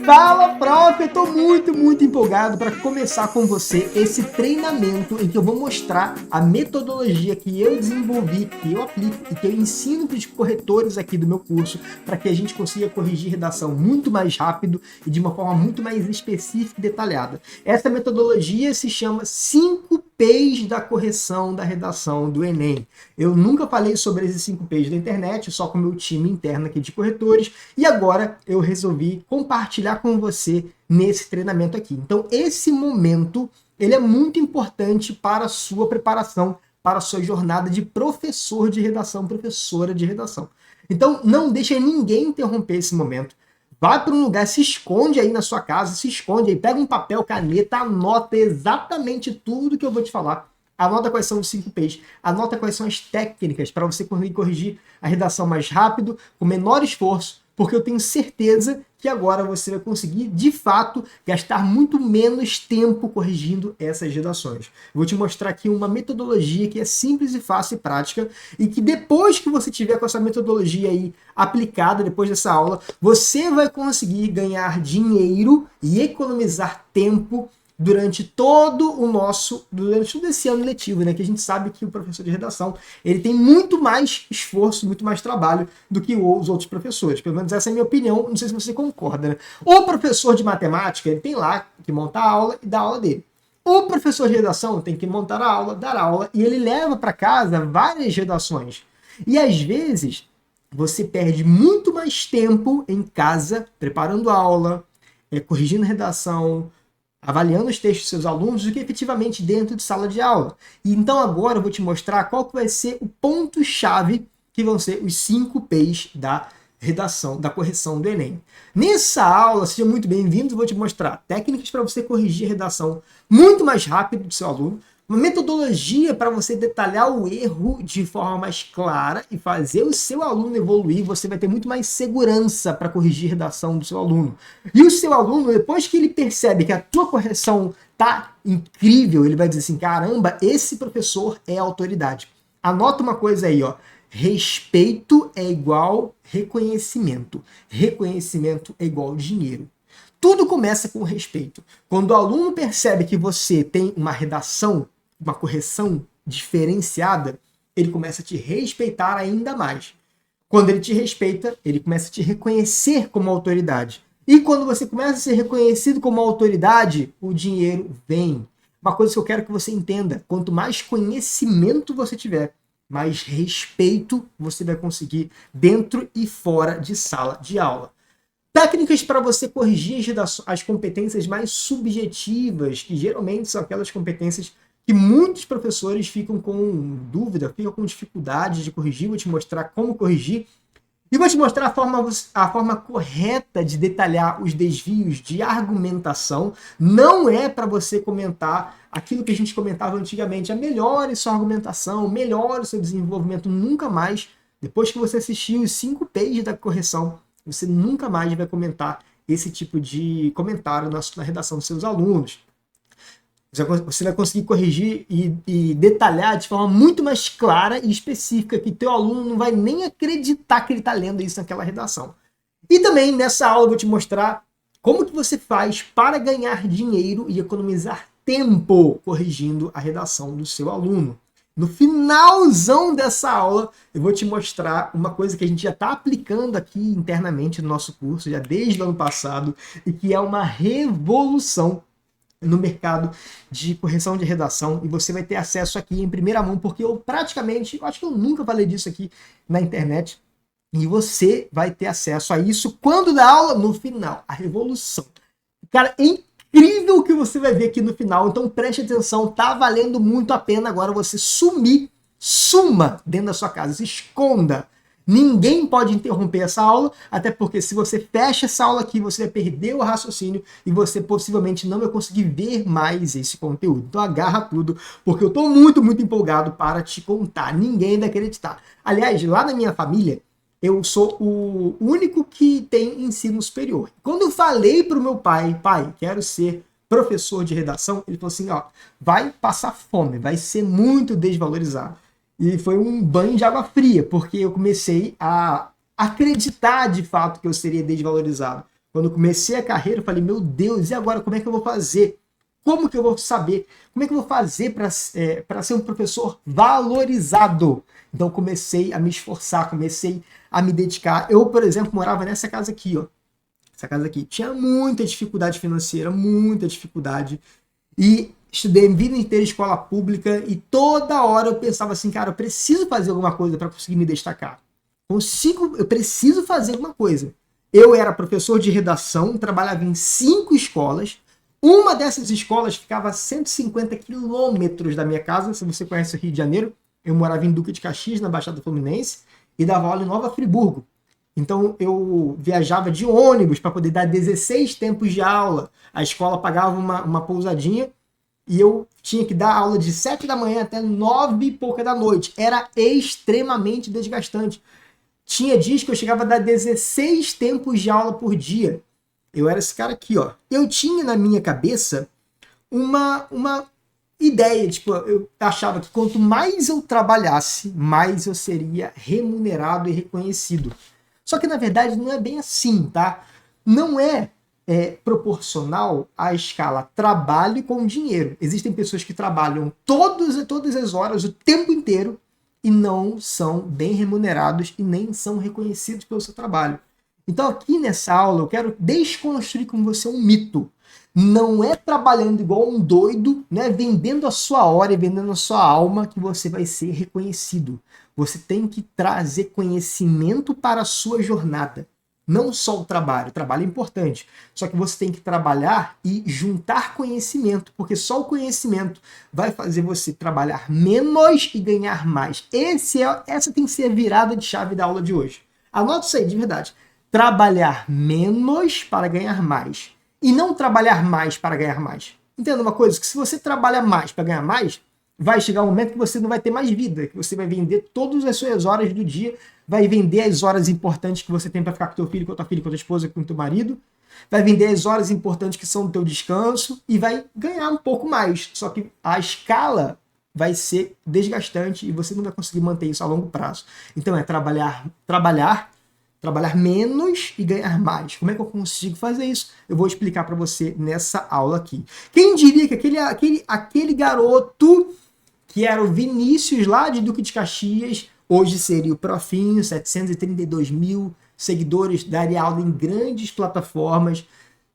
Fala, prof! Eu tô muito empolgado para começar com você esse treinamento em que eu vou mostrar a metodologia que eu desenvolvi, que eu aplico e que eu ensino para os corretores aqui do meu curso para que a gente consiga corrigir redação muito mais rápido e de uma forma muito mais específica e detalhada. Essa metodologia se chama 5 P's da correção da redação do Enem. Eu nunca falei sobre esses 5 P's na internet, só com o meu time interno aqui de corretores, e agora eu resolvi compartilhar com você nesse treinamento aqui. Então, esse momento, ele é muito importante para a sua preparação, para a sua jornada de professor de redação, professora de redação. Então, não deixe ninguém interromper esse momento. Vai para um lugar, se esconde aí na sua casa, se esconde aí, pega um papel, caneta, anota exatamente tudo que eu vou te falar. Anota quais são os 5 P's, anota quais são as técnicas para você conseguir corrigir a redação mais rápido, com menor esforço, porque eu tenho certeza que agora você vai conseguir, de fato, gastar muito menos tempo corrigindo essas redações. Eu vou te mostrar aqui uma metodologia que é simples e fácil e prática, e que depois que você tiver com essa metodologia aí aplicada, depois dessa aula, você vai conseguir ganhar dinheiro e economizar tempo durante todo esse ano letivo, né? Que a gente sabe que o professor de redação, ele tem muito mais esforço, muito mais trabalho do que os outros professores. Pelo menos essa é a minha opinião, não sei se você concorda, né? O professor de matemática, ele tem lá que montar a aula e dar a aula dele. O professor de redação tem que montar a aula, dar a aula, e ele leva para casa várias redações. E às vezes, você perde muito mais tempo em casa, preparando a aula, corrigindo a redação, avaliando os textos dos seus alunos do que efetivamente dentro de sala de aula. E então agora eu vou te mostrar qual que vai ser o ponto-chave, que vão ser os 5 P's da redação, da correção do Enem. Nessa aula, seja muito bem-vindo, eu vou te mostrar técnicas para você corrigir a redação muito mais rápido do seu aluno, uma metodologia para você detalhar o erro de forma mais clara e fazer o seu aluno evoluir. Você vai ter muito mais segurança para corrigir a redação do seu aluno. E o seu aluno, depois que ele percebe que a tua correção tá incrível, ele vai dizer assim, caramba, esse professor é autoridade. Anota uma coisa aí, ó. Respeito é igual reconhecimento. Reconhecimento é igual dinheiro. Tudo começa com respeito. Quando o aluno percebe que você tem uma redação, uma correção diferenciada, ele começa a te respeitar ainda mais. Quando ele te respeita, ele começa a te reconhecer como autoridade. E quando você começa a ser reconhecido como autoridade, o dinheiro vem. Uma coisa que eu quero que você entenda, quanto mais conhecimento você tiver, mais respeito você vai conseguir dentro e fora de sala de aula. Técnicas para você corrigir as competências mais subjetivas, que geralmente são aquelas competências que muitos professores ficam com dúvida, ficam com dificuldade de corrigir. Vou te mostrar como corrigir e vou te mostrar a forma correta de detalhar os desvios de argumentação. Não é para você comentar aquilo que a gente comentava antigamente, melhore sua argumentação, melhore o seu desenvolvimento, nunca mais. Depois que você assistir os 5 P's da correção, você nunca mais vai comentar esse tipo de comentário na redação dos seus alunos. Você vai conseguir corrigir e detalhar de forma muito mais clara e específica, que teu aluno não vai nem acreditar que ele está lendo isso naquela redação. E também nessa aula eu vou te mostrar como que você faz para ganhar dinheiro e economizar tempo corrigindo a redação do seu aluno. No finalzão dessa aula, eu vou te mostrar uma coisa que a gente já está aplicando aqui internamente no nosso curso, já desde o ano passado, e que é uma revolução no mercado de correção de redação, e você vai ter acesso aqui em primeira mão, porque eu acho que eu nunca falei disso aqui na internet, e você vai ter acesso a isso quando da aula? No final, a revolução. Cara, é incrível o que você vai ver aqui no final, então preste atenção, tá valendo muito a pena agora você suma dentro da sua casa, se esconda. Ninguém pode interromper essa aula, até porque se você fecha essa aula aqui, você vai perder o raciocínio e você possivelmente não vai conseguir ver mais esse conteúdo. Então agarra tudo, porque eu estou muito empolgado para te contar. Ninguém vai acreditar. Aliás, lá na minha família, eu sou o único que tem ensino superior. Quando eu falei para o meu pai, quero ser professor de redação, ele falou assim, ó, vai passar fome, vai ser muito desvalorizado. E foi um banho de água fria, porque eu comecei a acreditar de fato que eu seria desvalorizado. Quando eu comecei a carreira, eu falei, meu Deus, e agora como é que eu vou fazer? Como que eu vou saber? Como é que eu vou fazer para ser um professor valorizado? Então comecei a me esforçar, comecei a me dedicar. Eu, por exemplo, morava nessa casa aqui, ó. Essa casa aqui. Tinha muita dificuldade financeira, muita dificuldade. E estudei a vida inteira em escola pública e toda hora eu pensava assim, cara, eu preciso fazer alguma coisa para conseguir me destacar. Eu preciso fazer alguma coisa. Eu era professor de redação, trabalhava em 5 escolas. Uma dessas escolas ficava a 150 quilômetros da minha casa. Se você conhece o Rio de Janeiro, eu morava em Duque de Caxias, na Baixada Fluminense, e dava aula em Nova Friburgo. Então eu viajava de ônibus para poder dar 16 tempos de aula. A escola pagava uma pousadinha e eu tinha que dar aula de 7 da manhã até 9 e pouca da noite. Era extremamente desgastante. Tinha dias que eu chegava a dar 16 tempos de aula por dia. Eu era esse cara aqui, ó. Eu tinha na minha cabeça uma ideia, tipo, eu achava que quanto mais eu trabalhasse, mais eu seria remunerado e reconhecido. Só que na verdade não é bem assim, tá? Não é proporcional à escala trabalho com dinheiro. Existem pessoas que trabalham todas as horas, o tempo inteiro, e não são bem remunerados e nem são reconhecidos pelo seu trabalho. Então aqui nessa aula eu quero desconstruir com você um mito. Não é trabalhando igual um doido, né, vendendo a sua hora e vendendo a sua alma que você vai ser reconhecido. Você tem que trazer conhecimento para a sua jornada. Não só o trabalho é importante, só que você tem que trabalhar e juntar conhecimento, porque só o conhecimento vai fazer você trabalhar menos e ganhar mais. Essa tem que ser a virada de chave da aula de hoje. Anota isso aí, de verdade. Trabalhar menos para ganhar mais. E não trabalhar mais para ganhar mais. Entenda uma coisa, que se você trabalha mais para ganhar mais, vai chegar um momento que você não vai ter mais vida, que você vai vender todas as suas horas do dia, vai vender as horas importantes que você tem para ficar com teu filho, com a tua filha, com a tua esposa, com o teu marido, vai vender as horas importantes que são do teu descanso e vai ganhar um pouco mais. Só que a escala vai ser desgastante e você não vai conseguir manter isso a longo prazo. Então é trabalhar menos e ganhar mais. Como é que eu consigo fazer isso? Eu vou explicar para você nessa aula aqui. Quem diria que aquele garoto que era o Vinícius lá de Duque de Caxias, hoje seria o Profinho, 732 mil seguidores, daria aula em grandes plataformas,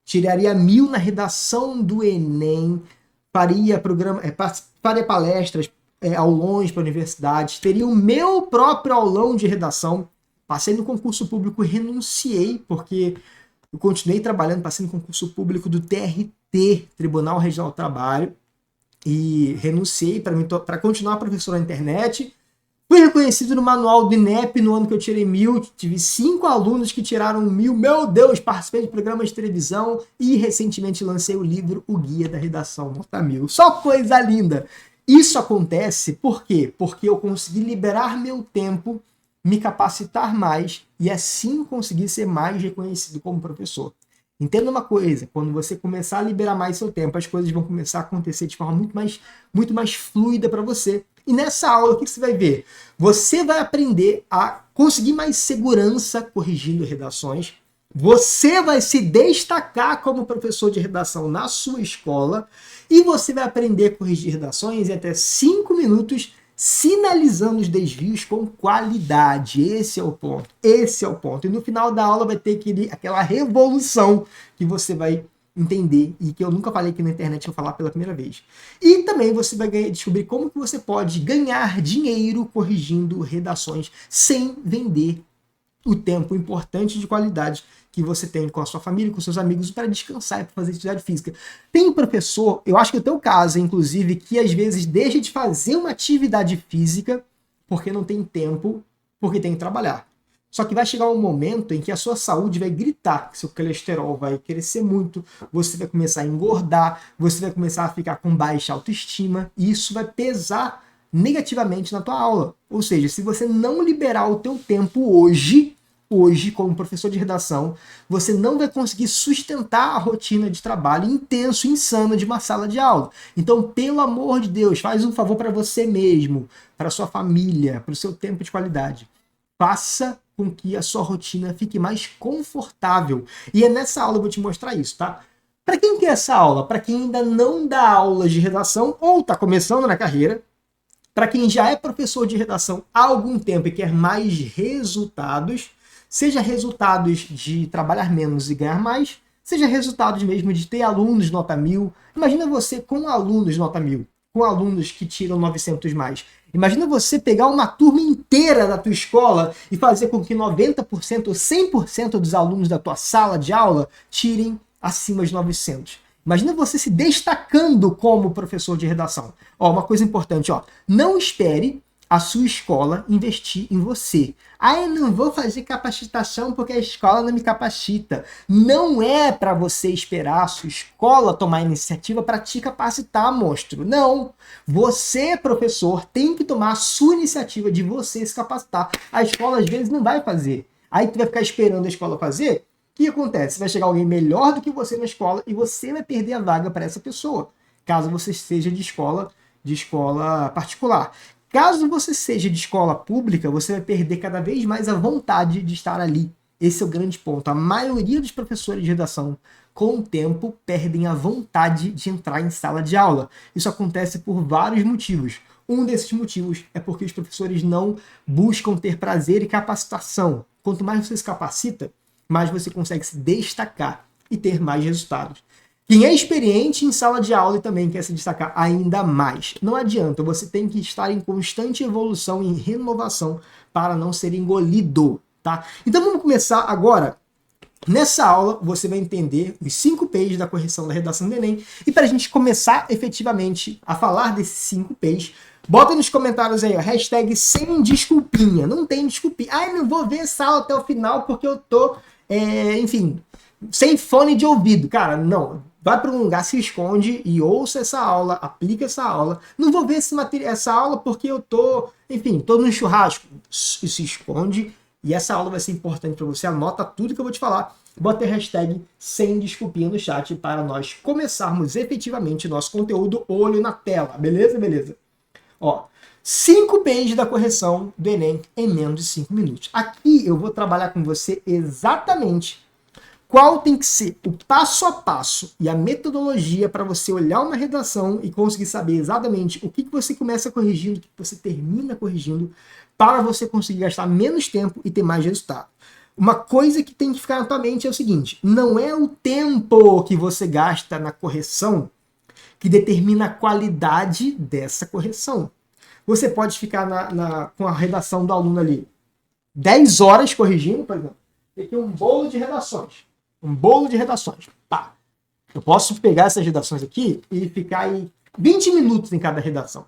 tiraria 1000 na redação do Enem, faria palestras aulões para universidades, teria o meu próprio aulão de redação. Passei no concurso público e renunciei, porque eu continuei trabalhando, passei no concurso público do TRT, Tribunal Regional do Trabalho, e renunciei para continuar professor na internet. Fui reconhecido no manual do INEP no ano que eu tirei 1000, tive 5 alunos que tiraram 1000, meu Deus, participei de programas de televisão e recentemente lancei o livro O Guia da Redação Nota 1000. Só coisa linda! Isso acontece por quê? Porque eu consegui liberar meu tempo, me capacitar mais e assim conseguir ser mais reconhecido como professor. Entenda uma coisa, quando você começar a liberar mais seu tempo, as coisas vão começar a acontecer de forma muito mais fluida para você. E nessa aula, o que você vai ver? Você vai aprender a conseguir mais segurança corrigindo redações, você vai se destacar como professor de redação na sua escola e você vai aprender a corrigir redações em até 5 minutos, sinalizando os desvios com qualidade. Esse é o ponto. Esse é o ponto. E no final da aula vai ter aquela revolução que você vai entender e que eu nunca falei aqui na internet, vou falar pela primeira vez. E também você vai descobrir como que você pode ganhar dinheiro corrigindo redações sem vender o tempo importante de qualidade que você tem com a sua família, com seus amigos, para descansar e para fazer atividade física. Tem professor, eu acho que é o teu caso, inclusive, que às vezes deixa de fazer uma atividade física porque não tem tempo, porque tem que trabalhar. Só que vai chegar um momento em que a sua saúde vai gritar, que seu colesterol vai crescer muito, você vai começar a engordar, você vai começar a ficar com baixa autoestima, e isso vai pesar negativamente na tua aula. Ou seja, se você não liberar o teu tempo hoje, como professor de redação, você não vai conseguir sustentar a rotina de trabalho intenso, insano de uma sala de aula. Então, pelo amor de Deus, faz um favor para você mesmo, para sua família, para o seu tempo de qualidade. Faça com que a sua rotina fique mais confortável. E é nessa aula que eu vou te mostrar isso, tá? Para quem quer essa aula? Para quem ainda não dá aulas de redação ou está começando na carreira, para quem já é professor de redação há algum tempo e quer mais resultados, seja resultados de trabalhar menos e ganhar mais, seja resultados mesmo de ter alunos nota 1000. Imagina você com alunos nota 1000, com alunos que tiram 900 mais. Imagina você pegar uma turma inteira da tua escola e fazer com que 90% ou 100% dos alunos da tua sala de aula tirem acima de 900. Imagina você se destacando como professor de redação. Ó, uma coisa importante, ó, não espere a sua escola investir em você. Ah, eu não vou fazer capacitação porque a escola não me capacita. Não é para você esperar a sua escola tomar a iniciativa para te capacitar, monstro. Não. Você, professor, tem que tomar a sua iniciativa de você se capacitar. A escola, às vezes, não vai fazer. Aí tu vai ficar esperando a escola fazer. O que acontece? Vai chegar alguém melhor do que você na escola e você vai perder a vaga para essa pessoa, caso você seja de escola particular. Caso você seja de escola pública, você vai perder cada vez mais a vontade de estar ali. Esse é o grande ponto. A maioria dos professores de redação, com o tempo, perdem a vontade de entrar em sala de aula. Isso acontece por vários motivos. Um desses motivos é porque os professores não buscam ter prazer e capacitação. Quanto mais você se capacita, mais você consegue se destacar e ter mais resultados. Quem é experiente em sala de aula e também quer se destacar ainda mais. Não adianta, você tem que estar em constante evolução e renovação para não ser engolido, tá? Então vamos começar agora. Nessa aula você vai entender os 5 P's da correção da redação do Enem. E para a gente começar efetivamente a falar desses 5 P's, bota nos comentários aí, ó, hashtag sem desculpinha. Não tem desculpinha. Ah, eu não vou ver essa aula até o final porque eu tô, enfim, sem fone de ouvido. Cara, não. Vai para um lugar, se esconde e ouça essa aula, aplica essa aula. Não vou ver essa aula porque eu tô, enfim, tô no churrasco. Se esconde e essa aula vai ser importante para você. Anota tudo que eu vou te falar. Bota a hashtag sem desculpinha no chat para nós começarmos efetivamente o nosso conteúdo olho na tela. Beleza? Beleza. Ó, 5 P's da correção do Enem em menos de 5 minutos. Aqui eu vou trabalhar com você exatamente qual tem que ser o passo a passo e a metodologia para você olhar uma redação e conseguir saber exatamente o que você começa corrigindo, o que você termina corrigindo, para você conseguir gastar menos tempo e ter mais resultado. Uma coisa que tem que ficar na tua mente é o seguinte: não é o tempo que você gasta na correção que determina a qualidade dessa correção. Você pode ficar com a redação do aluno ali 10 horas corrigindo, por exemplo. Tem aqui um bolo de redações. Um bolo de redações. Pá. Eu posso pegar essas redações aqui e ficar aí 20 minutos em cada redação.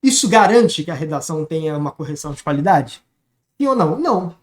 Isso garante que a redação tenha uma correção de qualidade? Sim ou não? Não.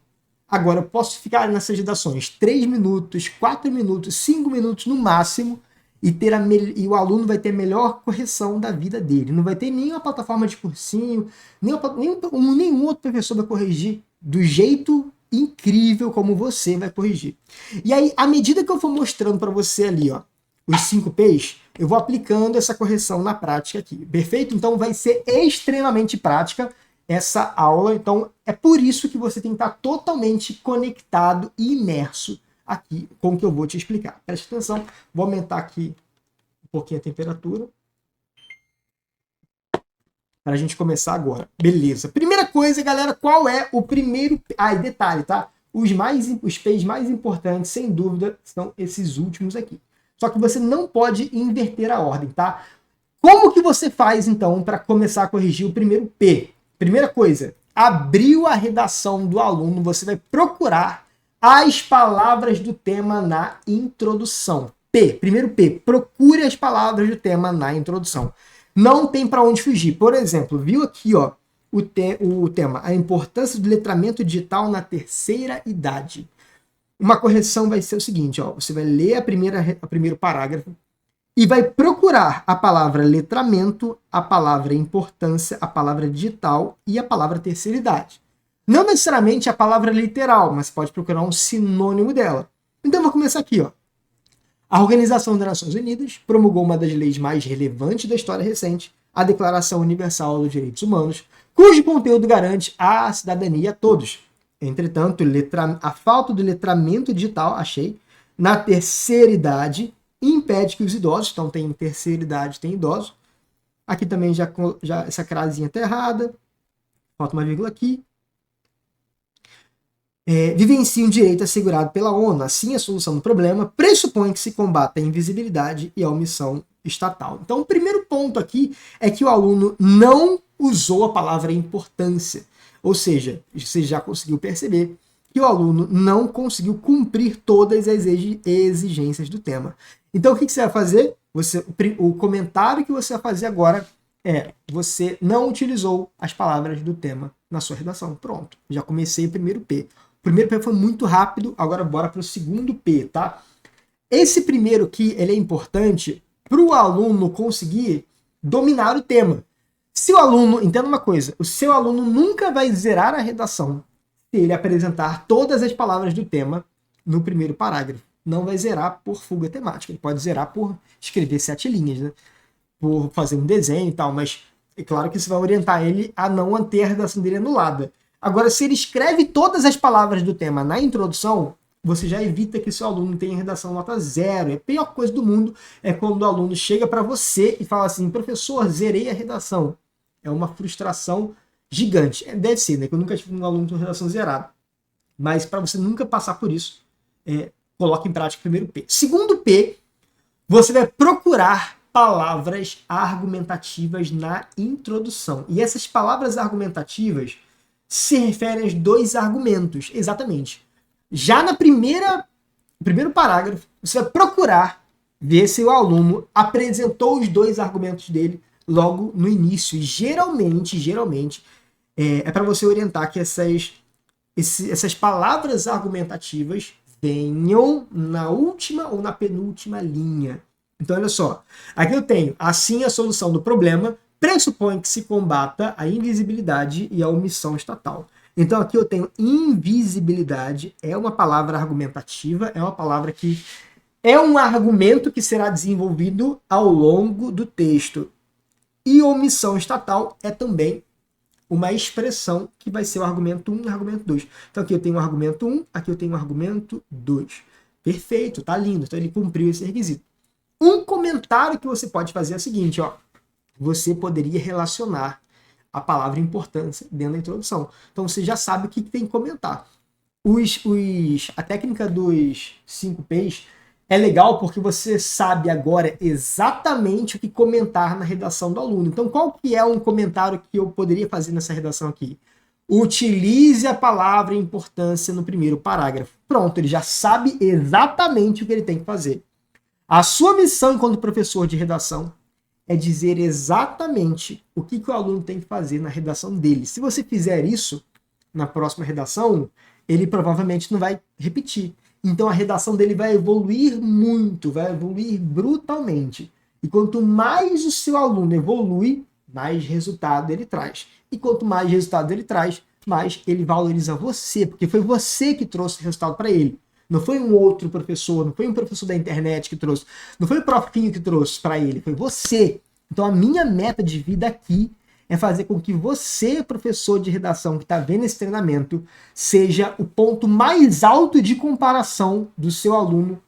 Agora, eu posso ficar nessas redações 3 minutos, 4 minutos, 5 minutos no máximo e o aluno vai ter a melhor correção da vida dele. Não vai ter nenhuma plataforma de cursinho, nenhum outro professor vai corrigir do jeito incrível como você vai corrigir. E aí, à medida que eu for mostrando para você ali, ó, os 5 P's, eu vou aplicando essa correção na prática aqui. Perfeito? Então vai ser extremamente prática essa aula. Então é por isso que você tem que estar totalmente conectado e imerso aqui com o que eu vou te explicar. Preste atenção. Vou aumentar aqui um pouquinho a temperatura para a gente começar agora. Beleza. Primeira coisa, galera, qual é o primeiro... Ah, e detalhe, tá? Os P's mais importantes, sem dúvida, são esses últimos aqui. Só que você não pode inverter a ordem, tá? Como que você faz, então, para começar a corrigir o primeiro P? Primeira coisa, abriu a redação do aluno, você vai procurar as palavras do tema na introdução. P, primeiro P, procure as palavras do tema na introdução. Não tem para onde fugir. Por exemplo, viu aqui, ó, o tema, a importância do letramento digital na terceira idade. Uma correção vai ser o seguinte, ó, você vai ler o primeiro parágrafo e vai procurar a palavra letramento, a palavra importância, a palavra digital e a palavra terceira idade. Não necessariamente a palavra literal, mas pode procurar um sinônimo dela. Então, eu vou começar aqui, ó. A Organização das Nações Unidas promulgou uma das leis mais relevantes da história recente, a Declaração Universal dos Direitos Humanos, cujo conteúdo garante a cidadania a todos. Entretanto, a falta do letramento digital, achei, na terceira idade, impede que os idosos, então tem terceira idade, tem idosos. Aqui também já essa crasinha está errada, falta uma vírgula aqui. Vivencia um direito assegurado pela ONU. Assim, a solução do problema pressupõe que se combata a invisibilidade e a omissão estatal. Então, o primeiro ponto aqui é que o aluno não usou a palavra importância. Ou seja, você já conseguiu perceber que o aluno não conseguiu cumprir todas as exigências do tema. Então, o que você vai fazer? O comentário que você vai fazer agora é: você não utilizou as palavras do tema na sua redação. Pronto, já comecei o primeiro P. O primeiro P foi muito rápido, agora bora para o segundo P, tá? Esse primeiro aqui, ele é importante para o aluno conseguir dominar o tema. Se o aluno, entenda uma coisa, o seu aluno nunca vai zerar a redação se ele apresentar todas as palavras do tema no primeiro parágrafo. Não vai zerar por fuga temática, ele pode zerar por escrever 7 linhas, né? Por fazer um desenho e tal, mas é claro que isso vai orientar ele a não ter a redação dele anulada. Agora, se ele escreve todas as palavras do tema na introdução, você já evita que seu aluno tenha redação nota 0. A pior coisa do mundo é quando o aluno chega para você e fala assim: professor, zerei a redação. É uma frustração gigante. Deve ser, né? Que eu nunca tive um aluno com redação zerada. Mas para você nunca passar por isso, coloque em prática o primeiro P. Segundo P, você vai procurar palavras argumentativas na introdução. E essas palavras argumentativas se referem aos 2 argumentos, exatamente. Já no primeiro parágrafo, você vai procurar ver se o aluno apresentou os 2 argumentos dele logo no início. E geralmente, é para você orientar que essas palavras argumentativas venham na última ou na penúltima linha. Então, olha só, aqui eu tenho: assim, a solução do problema pressupõe que se combata a invisibilidade e a omissão estatal. Então, aqui eu tenho invisibilidade, é uma palavra argumentativa, é uma palavra que é um argumento que será desenvolvido ao longo do texto. E omissão estatal é também uma expressão que vai ser o argumento 1 e o argumento 2. Então, aqui eu tenho o argumento 1, aqui eu tenho o argumento 2. Perfeito, tá lindo. Então, ele cumpriu esse requisito. Um comentário que você pode fazer é o seguinte, ó: você poderia relacionar a palavra importância dentro da introdução. Então você já sabe o que tem que comentar. A técnica dos 5 P's é legal porque você sabe agora exatamente o que comentar na redação do aluno. Então qual que é um comentário que eu poderia fazer nessa redação aqui? Utilize a palavra importância no primeiro parágrafo. Pronto, ele já sabe exatamente o que ele tem que fazer. A sua missão enquanto professor de redação é dizer exatamente o que o aluno tem que fazer na redação dele. Se você fizer isso na próxima redação, ele provavelmente não vai repetir. Então a redação dele vai evoluir muito, vai evoluir brutalmente. E quanto mais o seu aluno evolui, mais resultado ele traz. E quanto mais resultado ele traz, mais ele valoriza você, porque foi você que trouxe o resultado para ele. Não foi um outro professor, não foi um professor da internet que trouxe, não foi o profinho que trouxe para ele, foi você. Então a minha meta de vida aqui é fazer com que você, professor de redação que está vendo esse treinamento, seja o ponto mais alto de comparação do seu aluno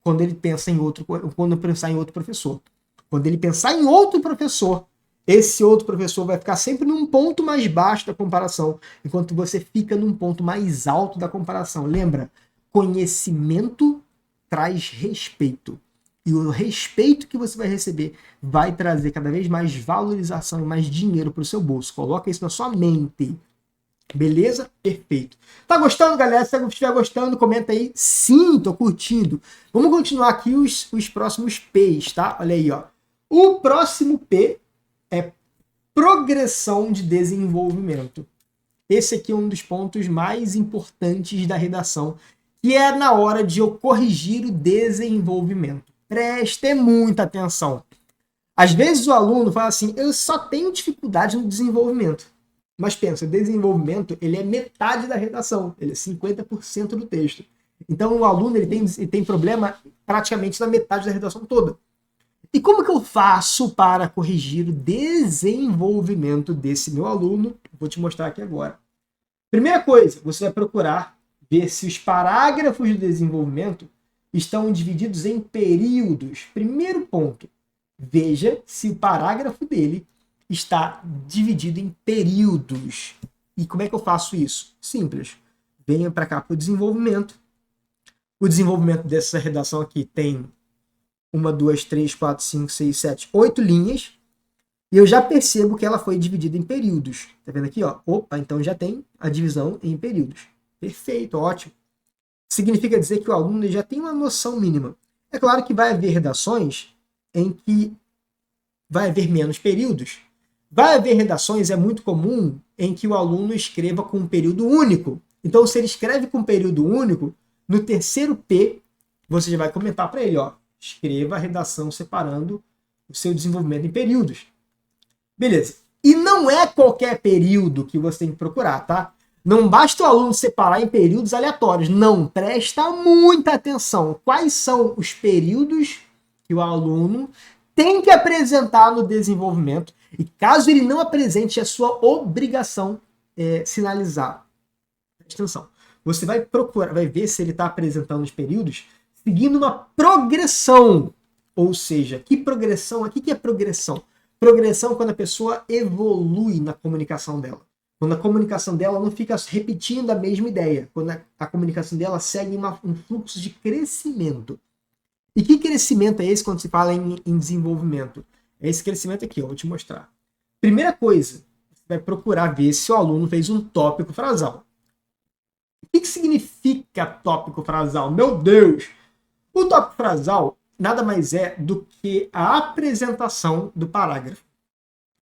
quando ele pensa em outro, quando pensar em outro professor. Quando ele pensar em outro professor, esse outro professor vai ficar sempre num ponto mais baixo da comparação, enquanto você fica num ponto mais alto da comparação. Lembra? Conhecimento traz respeito. E o respeito que você vai receber vai trazer cada vez mais valorização e mais dinheiro para o seu bolso. Coloca isso na sua mente. Beleza? Perfeito. Tá gostando, galera? Se você estiver gostando, comenta aí. Sim, tô curtindo. Vamos continuar aqui os próximos P's, tá? Olha aí, ó. O próximo P é progressão de desenvolvimento. Esse aqui é um dos pontos mais importantes da redação, que é na hora de eu corrigir o desenvolvimento. Preste muita atenção. Às vezes o aluno fala assim: eu só tenho dificuldade no desenvolvimento. Mas pensa, o desenvolvimento ele é metade da redação, ele é 50% do texto. Então o aluno ele tem problema praticamente na metade da redação toda. E como que eu faço para corrigir o desenvolvimento desse meu aluno? Vou te mostrar aqui agora. Primeira coisa, você vai procurar ver se os parágrafos do desenvolvimento estão divididos em períodos. Primeiro ponto, veja se o parágrafo dele está dividido em períodos. E como é que eu faço isso? Simples. Venha para cá para o desenvolvimento. O desenvolvimento dessa redação aqui tem 1, 2, 3, 4, 5, 6, 7, 8 linhas. E eu já percebo que ela foi dividida em períodos. Tá vendo aqui? Ó? Opa, então já tem a divisão em períodos. Perfeito, ótimo. Significa dizer que o aluno já tem uma noção mínima. É claro que vai haver redações em que vai haver menos períodos. Vai haver redações, é muito comum, em que o aluno escreva com um período único. Então, se ele escreve com um período único, no terceiro P, você já vai comentar para ele, ó, escreva a redação separando o seu desenvolvimento em períodos. Beleza. E não é qualquer período que você tem que procurar, tá? Não basta o aluno separar em períodos aleatórios. Não, presta muita atenção. Quais são os períodos que o aluno tem que apresentar no desenvolvimento? E caso ele não apresente, é sua obrigação sinalizar. Presta atenção. Você vai procurar, vai ver se ele está apresentando os períodos seguindo uma progressão. Ou seja, que progressão? O que é progressão? Progressão é quando a pessoa evolui na comunicação dela. Quando a comunicação dela não fica repetindo a mesma ideia. Quando a comunicação dela segue um fluxo de crescimento. E que crescimento é esse quando se fala em desenvolvimento? É esse crescimento aqui, eu vou te mostrar. Primeira coisa, você vai procurar ver se o aluno fez um tópico frasal. O que significa tópico frasal? Meu Deus! O tópico frasal nada mais é do que a apresentação do parágrafo.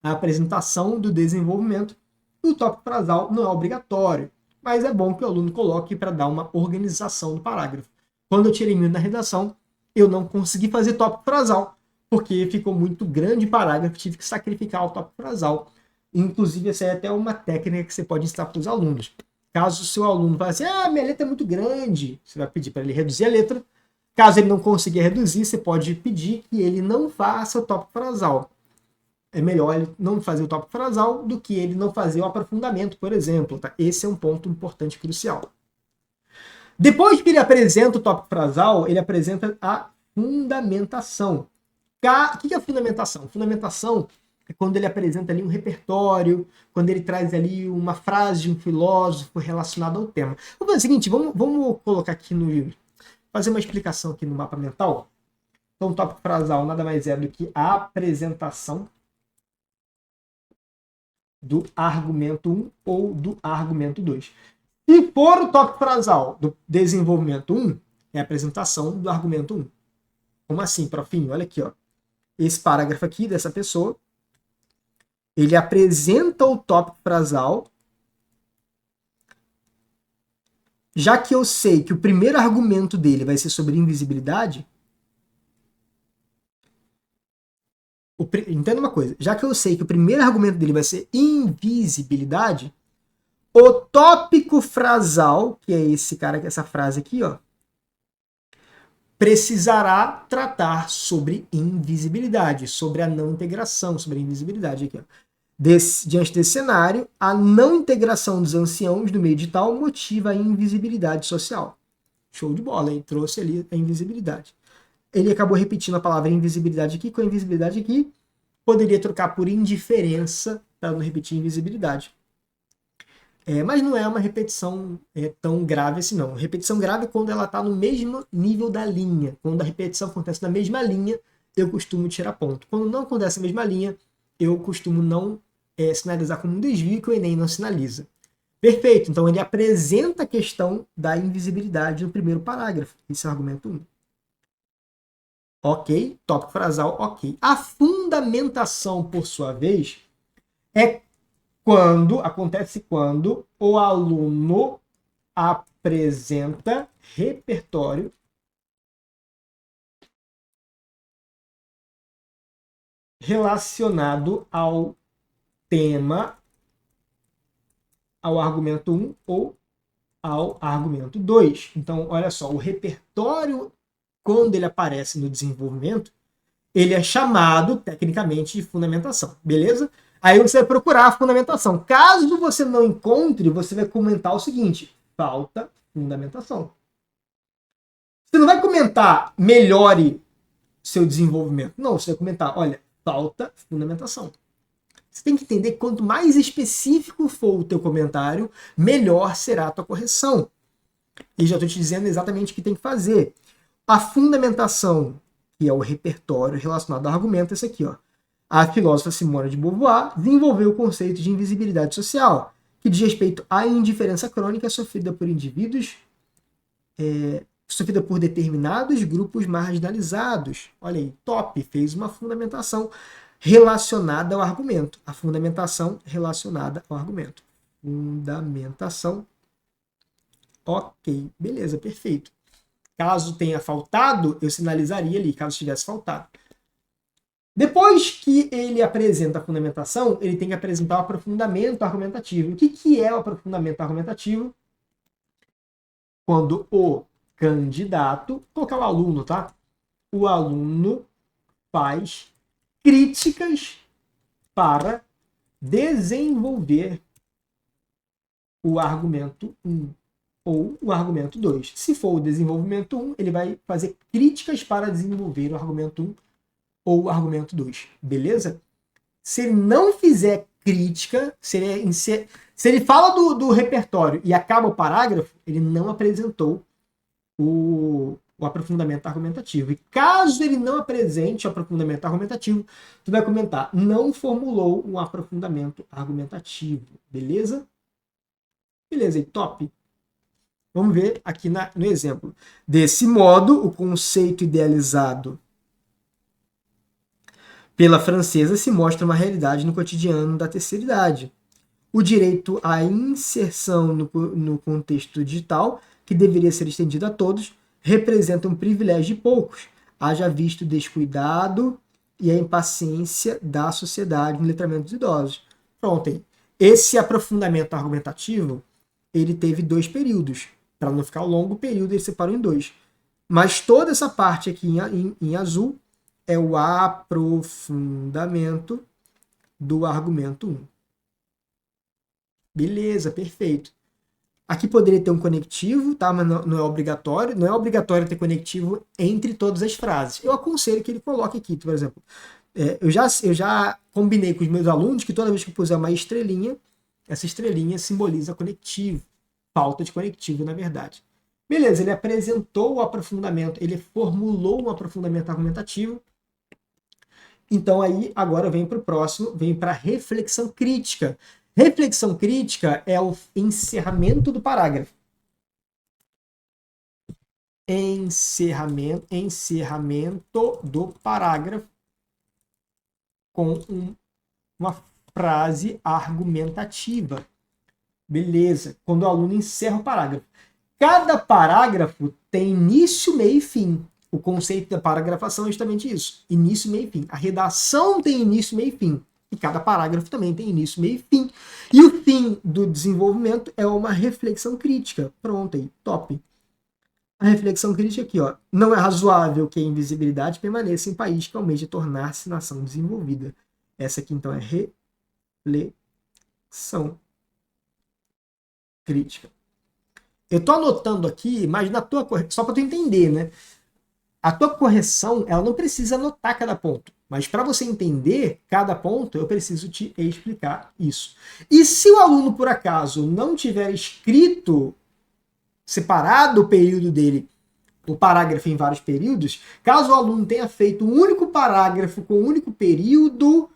A apresentação do desenvolvimento. O tópico frasal não é obrigatório, mas é bom que o aluno coloque para dar uma organização do parágrafo. Quando eu tirei 1000 na redação, eu não consegui fazer tópico frasal, porque ficou muito grande o parágrafo, tive que sacrificar o tópico frasal. Inclusive, essa é até uma técnica que você pode ensinar para os alunos. Caso o seu aluno fale assim, minha letra é muito grande, você vai pedir para ele reduzir a letra. Caso ele não consiga reduzir, você pode pedir que ele não faça o tópico frasal. É melhor ele não fazer o tópico frasal do que ele não fazer o aprofundamento, por exemplo. Tá? Esse é um ponto importante e crucial. Depois que ele apresenta o tópico frasal, ele apresenta a fundamentação. O que é a fundamentação? Fundamentação é quando ele apresenta ali um repertório, quando ele traz ali uma frase de um filósofo relacionada ao tema. Vamos fazer o seguinte, vamos colocar aqui fazer uma explicação aqui no mapa mental. Então, o tópico frasal nada mais é do que a apresentação do argumento 1 ou do argumento 2. Se for o tópico frasal do desenvolvimento 1, é a apresentação do argumento 1. Como assim, profinho? Olha aqui, ó. Esse parágrafo aqui dessa pessoa, ele apresenta o tópico frasal, já que eu sei que o primeiro argumento dele vai ser sobre invisibilidade. Entenda uma coisa, já que eu sei que o primeiro argumento dele vai ser invisibilidade, o tópico frasal, que é esse cara, essa frase aqui, ó, precisará tratar sobre invisibilidade, sobre a não integração, sobre a invisibilidade aqui, ó. Diante desse cenário, a não integração dos anciãos do meio digital motiva a invisibilidade social. Show de bola, hein? Trouxe ali a invisibilidade. Ele acabou repetindo a palavra invisibilidade aqui com a invisibilidade aqui. Poderia trocar por indiferença para não repetir invisibilidade. Mas não é uma repetição tão grave assim, não. Repetição grave é quando ela está no mesmo nível da linha. Quando a repetição acontece na mesma linha, eu costumo tirar ponto. Quando não acontece na mesma linha, eu costumo não sinalizar como um desvio, que o Enem não sinaliza. Perfeito. Então, ele apresenta a questão da invisibilidade no primeiro parágrafo. Esse é o argumento 1. Ok, tópico frasal, ok. A fundamentação, por sua vez, acontece quando o aluno apresenta repertório relacionado ao tema, ao argumento 1 ou ao argumento 2. Então, olha só, o repertório, quando ele aparece no desenvolvimento, ele é chamado, tecnicamente, de fundamentação, beleza? Aí você vai procurar a fundamentação. Caso você não encontre, você vai comentar o seguinte: falta fundamentação. Você não vai comentar melhore seu desenvolvimento. Não, você vai comentar, olha, falta fundamentação. Você tem que entender que quanto mais específico for o teu comentário, melhor será a tua correção. E já estou te dizendo exatamente o que tem que fazer. A fundamentação, que é o repertório relacionado ao argumento, é esse aqui, ó. A filósofa Simone de Beauvoir desenvolveu o conceito de invisibilidade social, que diz respeito à indiferença crônica sofrida por indivíduos, sofrida por determinados grupos marginalizados. Olha aí, top, fez uma fundamentação relacionada ao argumento. A fundamentação relacionada ao argumento. Fundamentação. Ok, beleza, perfeito. Caso tenha faltado, eu sinalizaria ali, caso tivesse faltado. Depois que ele apresenta a fundamentação, ele tem que apresentar o aprofundamento argumentativo. O que é o aprofundamento argumentativo? Quando o candidato, vou colocar o aluno, tá? O aluno faz críticas para desenvolver o argumento 1 ou o argumento 2. Se for o desenvolvimento 1, ele vai fazer críticas para desenvolver o argumento 1 ou o argumento 2. Beleza? Se ele não fizer crítica, se ele fala do repertório e acaba o parágrafo, ele não apresentou o aprofundamento argumentativo. E caso ele não apresente o aprofundamento argumentativo, tu vai comentar, não formulou um aprofundamento argumentativo. Beleza? Beleza, e top. Vamos ver aqui no exemplo. Desse modo, o conceito idealizado pela francesa se mostra uma realidade no cotidiano da terceira idade. O direito à inserção no contexto digital, que deveria ser estendido a todos, representa um privilégio de poucos, haja visto o descuidado e a impaciência da sociedade no letramento dos idosos. Pronto, aí. Esse aprofundamento argumentativo, ele teve 2 períodos. Para não ficar longo o período, ele separou em 2. Mas toda essa parte aqui em azul é o aprofundamento do argumento 1. Beleza, perfeito. Aqui poderia ter um conectivo, tá? Mas não é obrigatório. Não é obrigatório ter conectivo entre todas as frases. Eu aconselho que ele coloque aqui, por exemplo. Eu já combinei com os meus alunos que toda vez que eu puser uma estrelinha, essa estrelinha simboliza conectivo. Falta de conectivo, na verdade. Beleza, ele apresentou o aprofundamento, ele formulou um aprofundamento argumentativo. Então aí, agora vem para o próximo, vem para a reflexão crítica. Reflexão crítica é o encerramento do parágrafo. Encerramento do parágrafo com uma frase argumentativa. Beleza, quando o aluno encerra o parágrafo. Cada parágrafo tem início, meio e fim. O conceito da paragrafação é justamente isso. Início, meio e fim. A redação tem início, meio e fim. E cada parágrafo também tem início, meio e fim. E o fim do desenvolvimento é uma reflexão crítica. Pronto aí, top. A reflexão crítica aqui, ó. Não é razoável que a invisibilidade permaneça em país que almeja tornar-se nação desenvolvida. Essa aqui, então, é reflexão crítica. Eu tô anotando aqui, mas na tua correção, só para tu entender, né? A tua correção, ela não precisa anotar cada ponto. Mas para você entender cada ponto, eu preciso te explicar isso. E se o aluno, por acaso, não tiver escrito, separado o período dele, o parágrafo em vários períodos, caso o aluno tenha feito um único parágrafo com um único período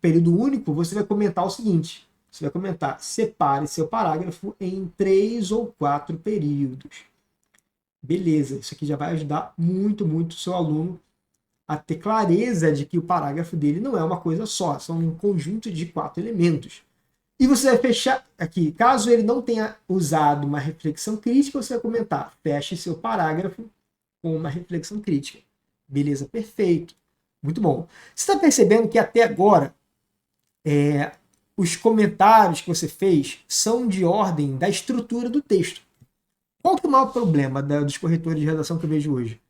único, você vai comentar o seguinte. Você vai comentar, separe seu parágrafo em 3 ou 4 períodos. Beleza, isso aqui já vai ajudar muito, muito o seu aluno a ter clareza de que o parágrafo dele não é uma coisa só, são um conjunto de 4 elementos. E você vai fechar aqui, caso ele não tenha usado uma reflexão crítica, você vai comentar, feche seu parágrafo com uma reflexão crítica. Beleza, perfeito. Muito bom. Você está percebendo que até agora os comentários que você fez são de ordem da estrutura do texto. Qual que é o maior problema dos corretores de redação que eu vejo hoje?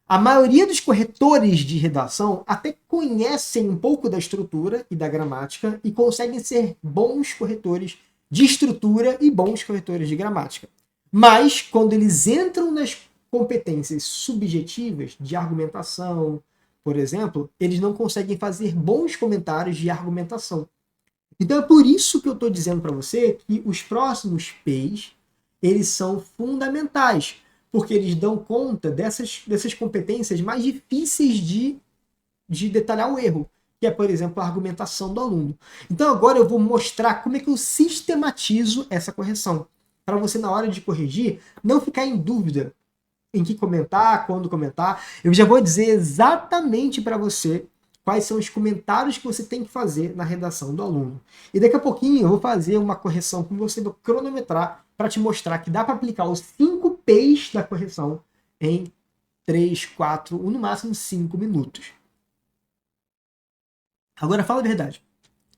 A maioria dos corretores de redação até conhecem um pouco da estrutura e da gramática e conseguem ser bons corretores de estrutura e bons corretores de gramática. Mas, quando eles entram nas competências subjetivas de argumentação, por exemplo, eles não conseguem fazer bons comentários de argumentação. Então é por isso que eu estou dizendo para você que os próximos P's, eles são fundamentais, porque eles dão conta dessas competências mais difíceis de detalhar o erro, que é, por exemplo, a argumentação do aluno. Então agora eu vou mostrar como é que eu sistematizo essa correção, para você, na hora de corrigir, não ficar em dúvida em que comentar, quando comentar. Eu já vou dizer exatamente para você quais são os comentários que você tem que fazer na redação do aluno. E daqui a pouquinho eu vou fazer uma correção com você, vou cronometrar para te mostrar que dá para aplicar os 5 P's da correção em 3, 4 ou no máximo 5 minutos. Agora fala a verdade.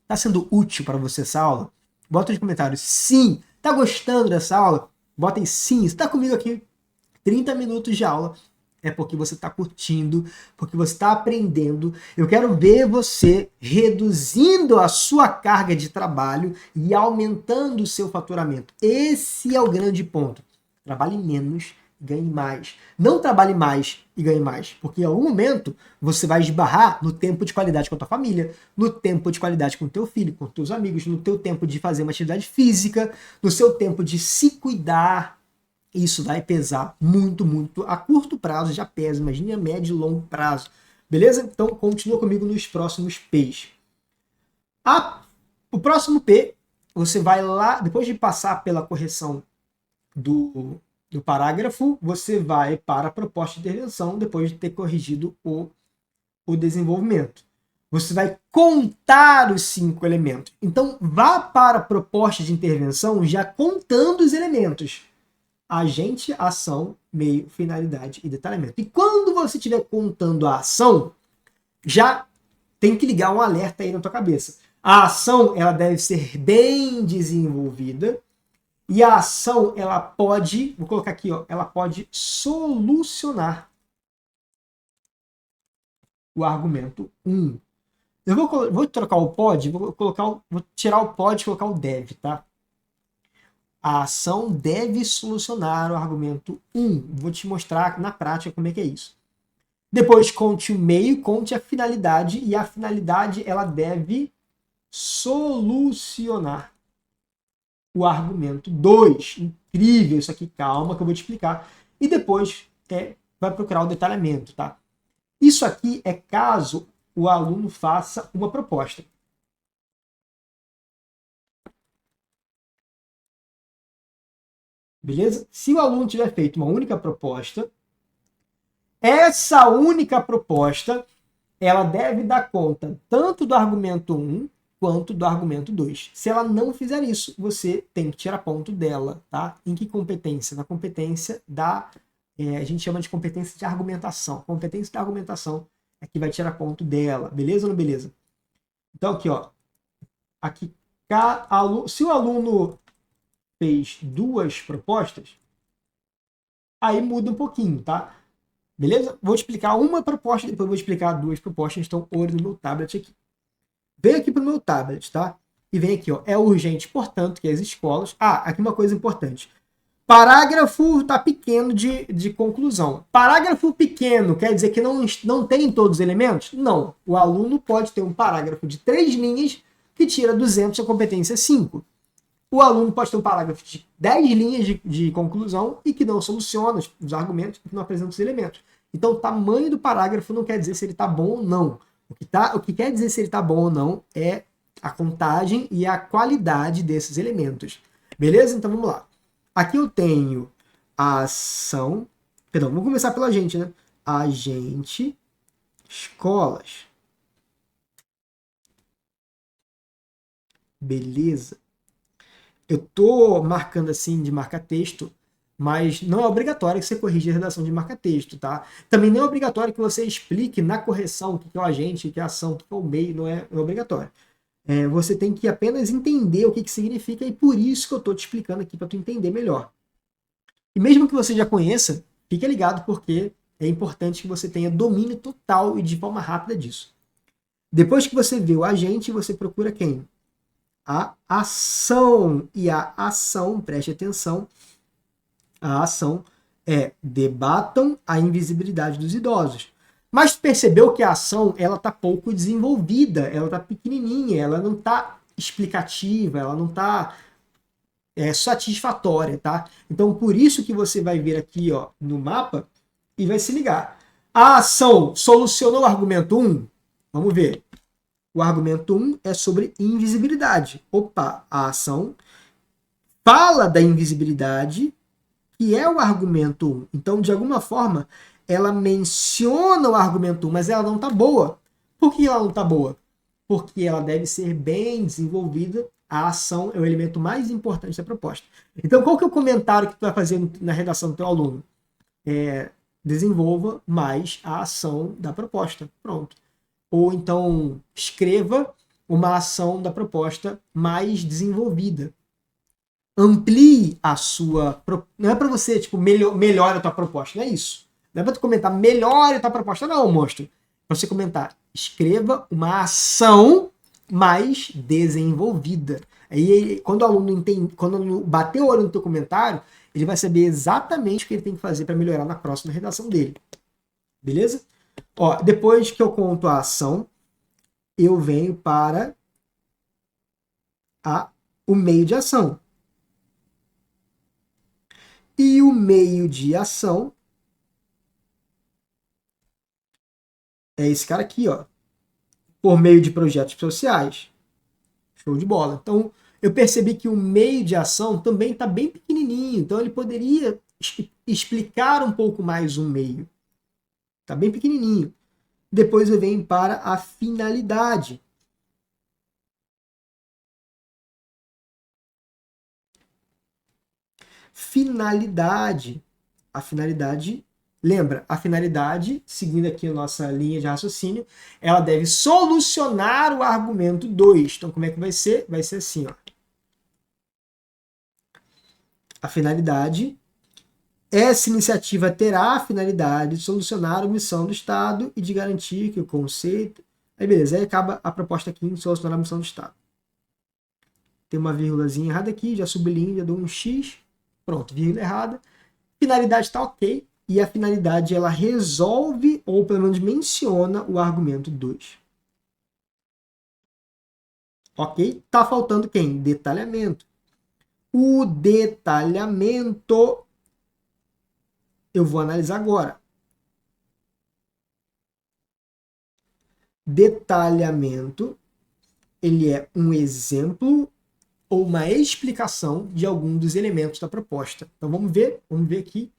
Está sendo útil para você essa aula? Bota nos comentários sim. Está gostando dessa aula? Bota em sim. Você está comigo aqui 30 minutos de aula. É porque você está curtindo, porque você está aprendendo. Eu quero ver você reduzindo a sua carga de trabalho e aumentando o seu faturamento. Esse é o grande ponto. Trabalhe menos, ganhe mais. Não trabalhe mais e ganhe mais, porque em algum momento você vai esbarrar no tempo de qualidade com a tua família, no tempo de qualidade com o teu filho, com os teus amigos, no teu tempo de fazer uma atividade física, no seu tempo de se cuidar. Isso vai pesar muito, muito. A curto prazo já pesa, imagine a médio e longo prazo. Beleza? Então continua comigo nos próximos P's. O próximo P, você vai lá, depois de passar pela correção do parágrafo, você vai para a proposta de intervenção, depois de ter corrigido o desenvolvimento. Você vai contar os 5 elementos. Então, vá para a proposta de intervenção já contando os elementos. Agente, ação, meio, finalidade e detalhamento. E quando você estiver contando a ação, já tem que ligar um alerta aí na tua cabeça. A ação, ela deve ser bem desenvolvida e a ação, ela pode, vou colocar aqui, ó, ela pode solucionar o argumento 1. Eu vou trocar o pode, vou tirar o pode e colocar o deve, tá? A ação deve solucionar o argumento 1. Vou te mostrar na prática como é que é isso. Depois conte o meio, conte a finalidade, e a finalidade ela deve solucionar o argumento 2. Incrível isso aqui, calma que eu vou te explicar. E depois vai procurar o detalhamento, tá? Isso aqui é caso o aluno faça uma proposta. Beleza? Se o aluno tiver feito uma única proposta, essa única proposta ela deve dar conta tanto do argumento 1 quanto do argumento 2. Se ela não fizer isso, você tem que tirar ponto dela, tá? Em que competência? Na competência da... a gente chama de competência de argumentação. Competência de argumentação é que vai tirar ponto dela. Beleza ou não beleza? Então aqui, ó. Aqui, se o aluno fez 2 propostas, aí muda um pouquinho, tá? Beleza? Vou te explicar uma proposta, depois vou explicar 2 propostas. Então, olho no meu tablet aqui. Vem aqui para o meu tablet, tá? E vem aqui, ó. É urgente, portanto, que as escolas... aqui uma coisa importante. Parágrafo tá pequeno de conclusão. Parágrafo pequeno quer dizer que não tem todos os elementos? Não. O aluno pode ter um parágrafo de 3 linhas que tira 200 a competência 5. O aluno pode ter um parágrafo de 10 linhas de conclusão e que não soluciona os argumentos, que não apresenta os elementos. Então, o tamanho do parágrafo não quer dizer se ele está bom ou não. O que quer dizer se ele está bom ou não é a contagem e a qualidade desses elementos. Beleza? Então, vamos lá. Aqui eu tenho a ação... Perdão, vamos começar pela agente, né? Agente, escolas. Beleza. Eu tô marcando assim de marca-texto, mas não é obrigatório que você corrija a redação de marca-texto, tá? Também não é obrigatório que você explique na correção o que é o agente, o que é a ação, o que é o meio, não é obrigatório. Você tem que apenas entender o que significa e por isso que eu estou te explicando aqui para tu entender melhor. E mesmo que você já conheça, fique ligado porque É importante que você tenha domínio total e de forma rápida disso. Depois que você vê o agente, você procura quem? A ação. E a ação, preste atenção, a ação é debatam a invisibilidade dos idosos. Mas percebeu que a ação ela está pouco desenvolvida, ela está pequenininha, ela não está explicativa, ela não está satisfatória, tá? Então por isso que você vai ver aqui, ó, no mapa e vai se ligar. A ação solucionou o argumento 1? Vamos ver. O argumento 1 é sobre invisibilidade. Opa, a ação fala da invisibilidade, que é o argumento 1. Então, de alguma forma, ela menciona o argumento 1, mas ela não está boa. Por que ela não está boa? Porque ela deve ser bem desenvolvida. A ação é o elemento mais importante da proposta. Então, qual que é o comentário que tu vai fazer na redação do teu aluno? Desenvolva mais a ação da proposta. Pronto. Ou então, escreva uma ação da proposta mais desenvolvida. Amplie a sua... Não é para você, tipo, melhore a tua proposta. Não é isso. Não é para tu comentar, melhore a tua proposta. Não, monstro. Para você comentar, escreva uma ação mais desenvolvida. Aí, quando o aluno entende, quando o aluno bater o olho no teu comentário, ele vai saber exatamente o que ele tem que fazer para melhorar na próxima redação dele. Beleza? Ó, depois que eu conto a ação, eu venho para o meio de ação. E o meio de ação é esse cara aqui, ó. Por meio de projetos sociais. Show de bola. Então, eu percebi que o meio de ação também está bem pequenininho. Então, ele poderia explicar um pouco mais o meio. Está bem pequenininho. Depois eu venho para a finalidade. Finalidade. A finalidade, lembra, a finalidade, seguindo aqui a nossa linha de raciocínio, ela deve solucionar o argumento 2. Então, como é que vai ser? Vai ser assim, ó. A finalidade, essa iniciativa terá a finalidade de solucionar a missão do Estado e de garantir que o conceito... Aí, beleza, aí acaba a proposta aqui em solucionar a missão do Estado. Tem uma vírgulazinha errada aqui, já sublinho, já dou um X. Pronto, vírgula errada. Finalidade está ok. E a finalidade, ela resolve, ou pelo menos menciona, o argumento 2. Ok? Tá faltando quem? Detalhamento. O detalhamento eu vou analisar agora. Detalhamento, ele é um exemplo ou uma explicação de algum dos elementos da proposta. Então vamos ver aqui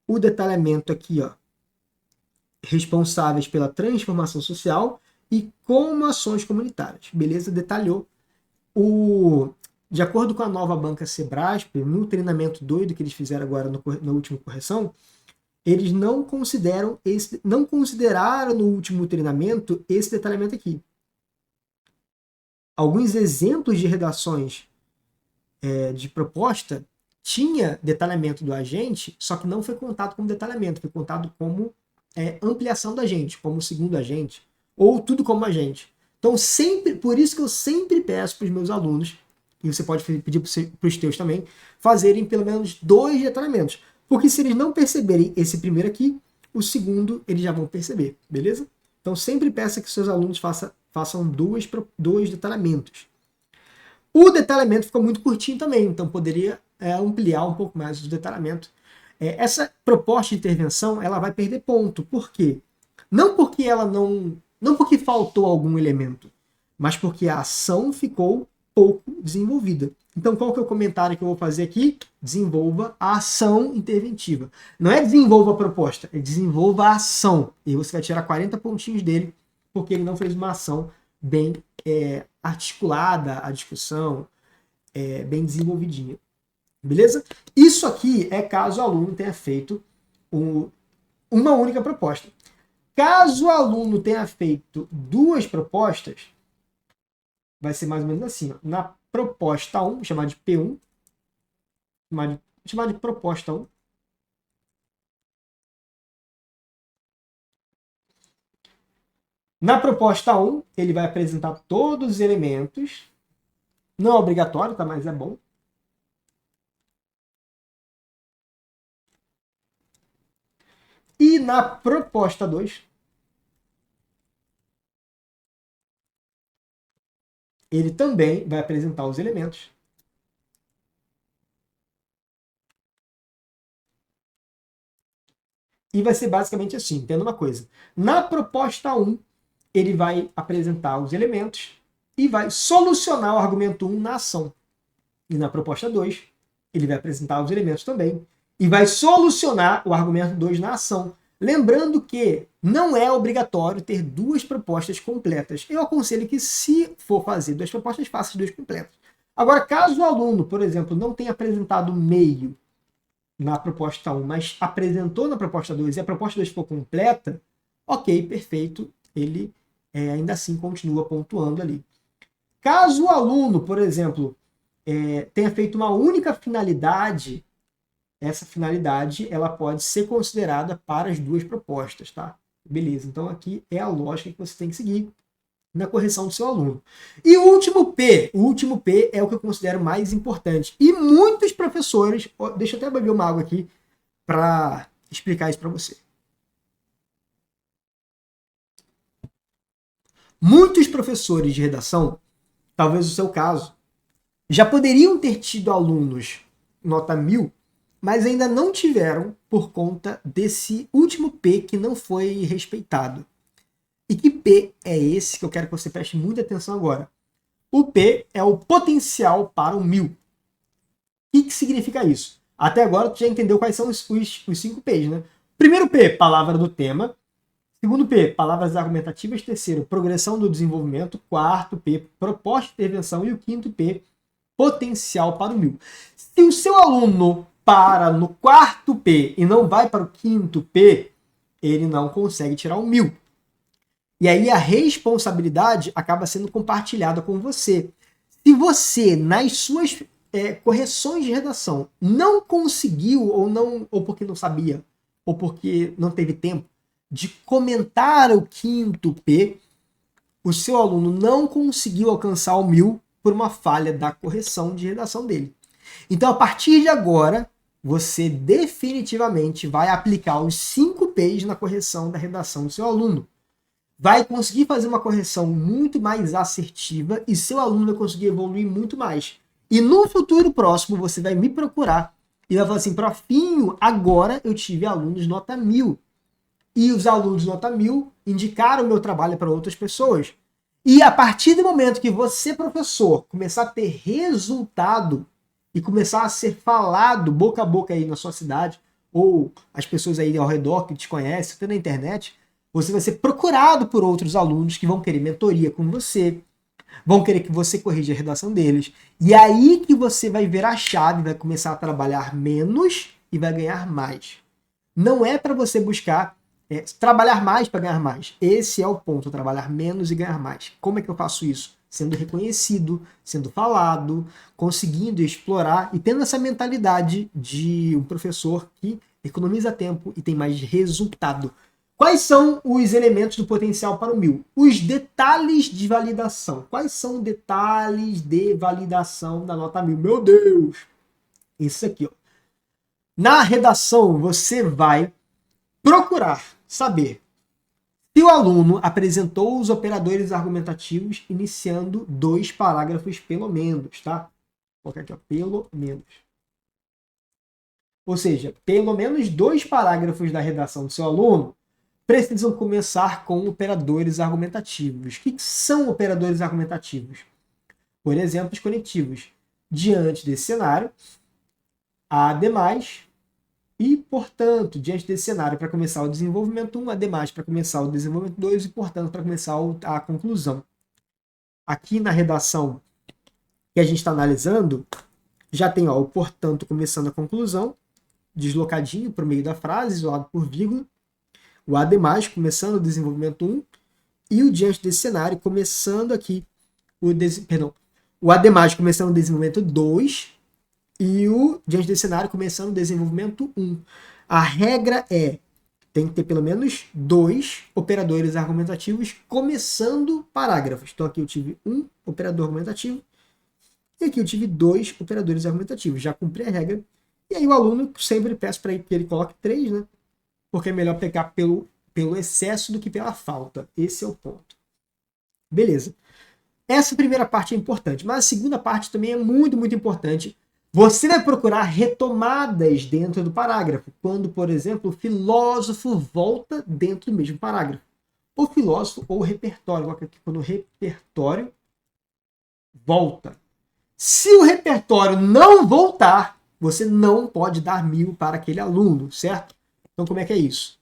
o detalhamento aqui, ó, responsáveis pela transformação social e como ações comunitárias. Beleza? Detalhou. De acordo com a nova banca Sebrasp, no treinamento doido que eles fizeram agora na última correção, eles não consideraram no último treinamento esse detalhamento aqui. Alguns exemplos de redações de proposta tinha detalhamento do agente, só que não foi contado como detalhamento, foi contado como ampliação do agente, como segundo agente, ou tudo como agente. Então, por isso que eu sempre peço para os meus alunos, e você pode pedir para os teus também, fazerem pelo menos 2 detalhamentos. Porque se eles não perceberem esse primeiro aqui, o segundo eles já vão perceber, beleza? Então, sempre peça que seus alunos façam 2 detalhamentos. O detalhamento ficou muito curtinho também, então poderia ampliar um pouco mais o detalhamento. Essa proposta de intervenção ela vai perder ponto. Por quê? Não porque ela não porque faltou algum elemento, mas porque a ação ficou pouco desenvolvida. Então, qual que é o comentário que eu vou fazer aqui? Desenvolva a ação interventiva. Não é desenvolva a proposta, é desenvolva a ação. E você vai tirar 40 pontinhos dele, porque ele não fez uma ação bem articulada, a discussão, bem desenvolvidinha. Beleza? Isso aqui é caso o aluno tenha feito uma única proposta. Caso o aluno tenha feito 2 propostas, vai ser mais ou menos assim. Ó. Na proposta 1, vou chamar de P1, chamar de proposta 1. Na proposta 1, ele vai apresentar todos os elementos. Não é obrigatório, tá? Mas é bom. E na proposta 2, ele também vai apresentar os elementos. E vai ser basicamente assim, entenda uma coisa. Na proposta 1, ele vai apresentar os elementos e vai solucionar o argumento 1 na ação. E na proposta 2, ele vai apresentar os elementos também e vai solucionar o argumento 2 na ação. Lembrando que não é obrigatório ter duas propostas completas. Eu aconselho que, se for fazer duas propostas, faça as duas completas. Agora, caso o aluno, por exemplo, não tenha apresentado meio na proposta 1, mas apresentou na proposta 2 e a proposta 2 for completa, ok, perfeito, ele ainda assim continua pontuando ali. Caso o aluno, por exemplo, tenha feito uma única finalidade, essa finalidade ela pode ser considerada para as duas propostas, tá? Beleza, então aqui é a lógica que você tem que seguir na correção do seu aluno. E o último P é o que eu considero mais importante. E muitos professores, deixa eu até beber uma água aqui para explicar isso para você. Muitos professores de redação, talvez o seu caso, já poderiam ter tido alunos nota 1000, mas ainda não tiveram por conta desse último P que não foi respeitado. E que P é esse que eu quero que você preste muita atenção agora? O P é o potencial para o 1000. O que significa isso? Até agora tu já entendeu quais são os 5 P's, né? Primeiro P, palavra do tema. Segundo P, palavras argumentativas. Terceiro, progressão do desenvolvimento. Quarto P, proposta de intervenção. E o quinto P, potencial para o 1000. Se o seu aluno para no quarto P e não vai para o quinto P, ele não consegue tirar o 1000. E aí a responsabilidade acaba sendo compartilhada com você. Se você, nas suas correções de redação, não conseguiu, ou porque não sabia, ou porque não teve tempo, de comentar o quinto P, o seu aluno não conseguiu alcançar o 1000 por uma falha da correção de redação dele. Então, a partir de agora, você definitivamente vai aplicar os 5 P's na correção da redação do seu aluno. Vai conseguir fazer uma correção muito mais assertiva e seu aluno vai conseguir evoluir muito mais. E no futuro próximo, você vai me procurar e vai falar assim, profinho, agora eu tive alunos nota 1000. E os alunos nota 1000 indicaram o meu trabalho para outras pessoas. E a partir do momento que você, professor, começar a ter resultado e começar a ser falado boca a boca aí na sua cidade, ou as pessoas aí ao redor que te conhecem, até na internet, você vai ser procurado por outros alunos que vão querer mentoria com você, vão querer que você corrija a redação deles. E aí que você vai ver a chave, vai começar a trabalhar menos e vai ganhar mais. Não é para você buscar trabalhar mais para ganhar mais. Esse é o ponto, trabalhar menos e ganhar mais. Como é que eu faço isso? Sendo reconhecido, sendo falado, conseguindo explorar e tendo essa mentalidade de um professor que economiza tempo e tem mais resultado. Quais são os elementos do potencial para o 1000? Os detalhes de validação. Quais são os detalhes de validação da nota 1000? Meu Deus! Isso aqui, ó. Na redação, você vai procurar saber se o aluno apresentou os operadores argumentativos iniciando 2 parágrafos pelo menos, tá? Vou colocar aqui, ó, pelo menos. Ou seja, pelo menos 2 parágrafos da redação do seu aluno precisam começar com operadores argumentativos. O que são operadores argumentativos? Por exemplo, os conectivos. Diante desse cenário, ademais, e, portanto, diante desse cenário, para começar o desenvolvimento 1, ademais, para começar o desenvolvimento 2 e, portanto, para começar a conclusão. Aqui na redação que a gente está analisando, já tem o portanto começando a conclusão, deslocadinho para o meio da frase, isolado por vírgula, o ademais começando o desenvolvimento 1 e o diante desse cenário começando aqui o ademais começando o desenvolvimento 2 e o diante desse cenário começando o desenvolvimento 1. A regra é tem que ter pelo menos 2 operadores argumentativos começando parágrafos. Então aqui eu tive um operador argumentativo e aqui eu tive 2 operadores argumentativos. Já cumpri a regra. E aí o aluno sempre peço para que ele coloque 3, né? Porque é melhor pegar pelo excesso do que pela falta. Esse é o ponto. Beleza. Essa primeira parte é importante, mas a segunda parte também é muito, muito importante. Você vai procurar retomadas dentro do parágrafo, quando, por exemplo, o filósofo volta dentro do mesmo parágrafo. O filósofo ou o repertório, coloca aqui quando o repertório volta. Se o repertório não voltar, você não pode dar 1000 para aquele aluno, certo? Então como é que é isso?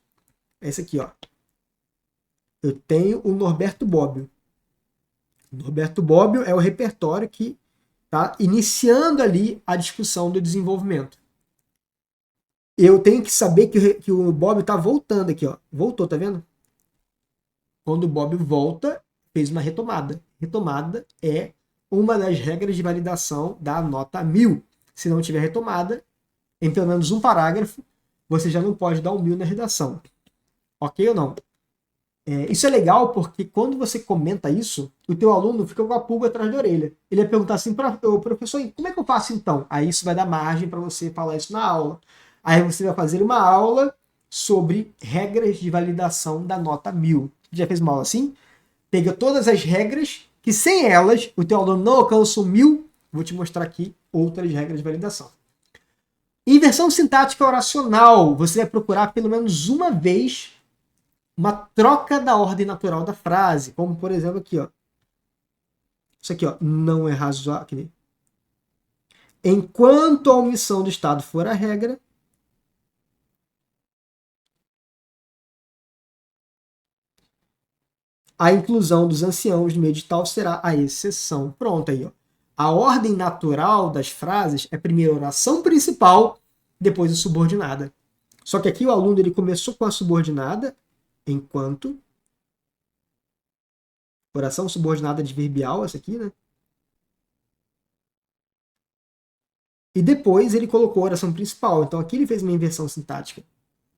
É esse aqui, ó. Eu tenho o Norberto Bobbio. O Norberto Bobbio é o repertório que está iniciando ali a discussão do desenvolvimento. Eu tenho que saber que o Bobbio está voltando aqui, ó. Voltou, tá vendo? Quando o Bobbio volta, fez uma retomada. Retomada é uma das regras de validação da nota 1000. Se não tiver retomada, em pelo menos um parágrafo, você já não pode dar 1000 na redação. Ok ou não? Isso é legal porque quando você comenta isso, o teu aluno fica com a pulga atrás da orelha. Ele vai perguntar assim, professor, como é que eu faço então? Aí isso vai dar margem para você falar isso na aula. Aí você vai fazer uma aula sobre regras de validação da nota 1000. Já fez uma aula assim? Pega todas as regras, que sem elas o teu aluno não alcança o 1000. Vou te mostrar aqui outras regras de validação. Inversão sintática oracional. Você vai procurar pelo menos uma vez uma troca da ordem natural da frase, como por exemplo aqui, ó. Isso aqui, ó, não é razoável. Enquanto a omissão do Estado for a regra, a inclusão dos anciãos no edital será a exceção. Pronto aí, ó. A ordem natural das frases é primeiro a oração principal, depois a subordinada. Só que aqui o aluno ele começou com a subordinada, enquanto oração subordinada adverbial, essa aqui, né? E depois ele colocou a oração principal. Então aqui ele fez uma inversão sintática,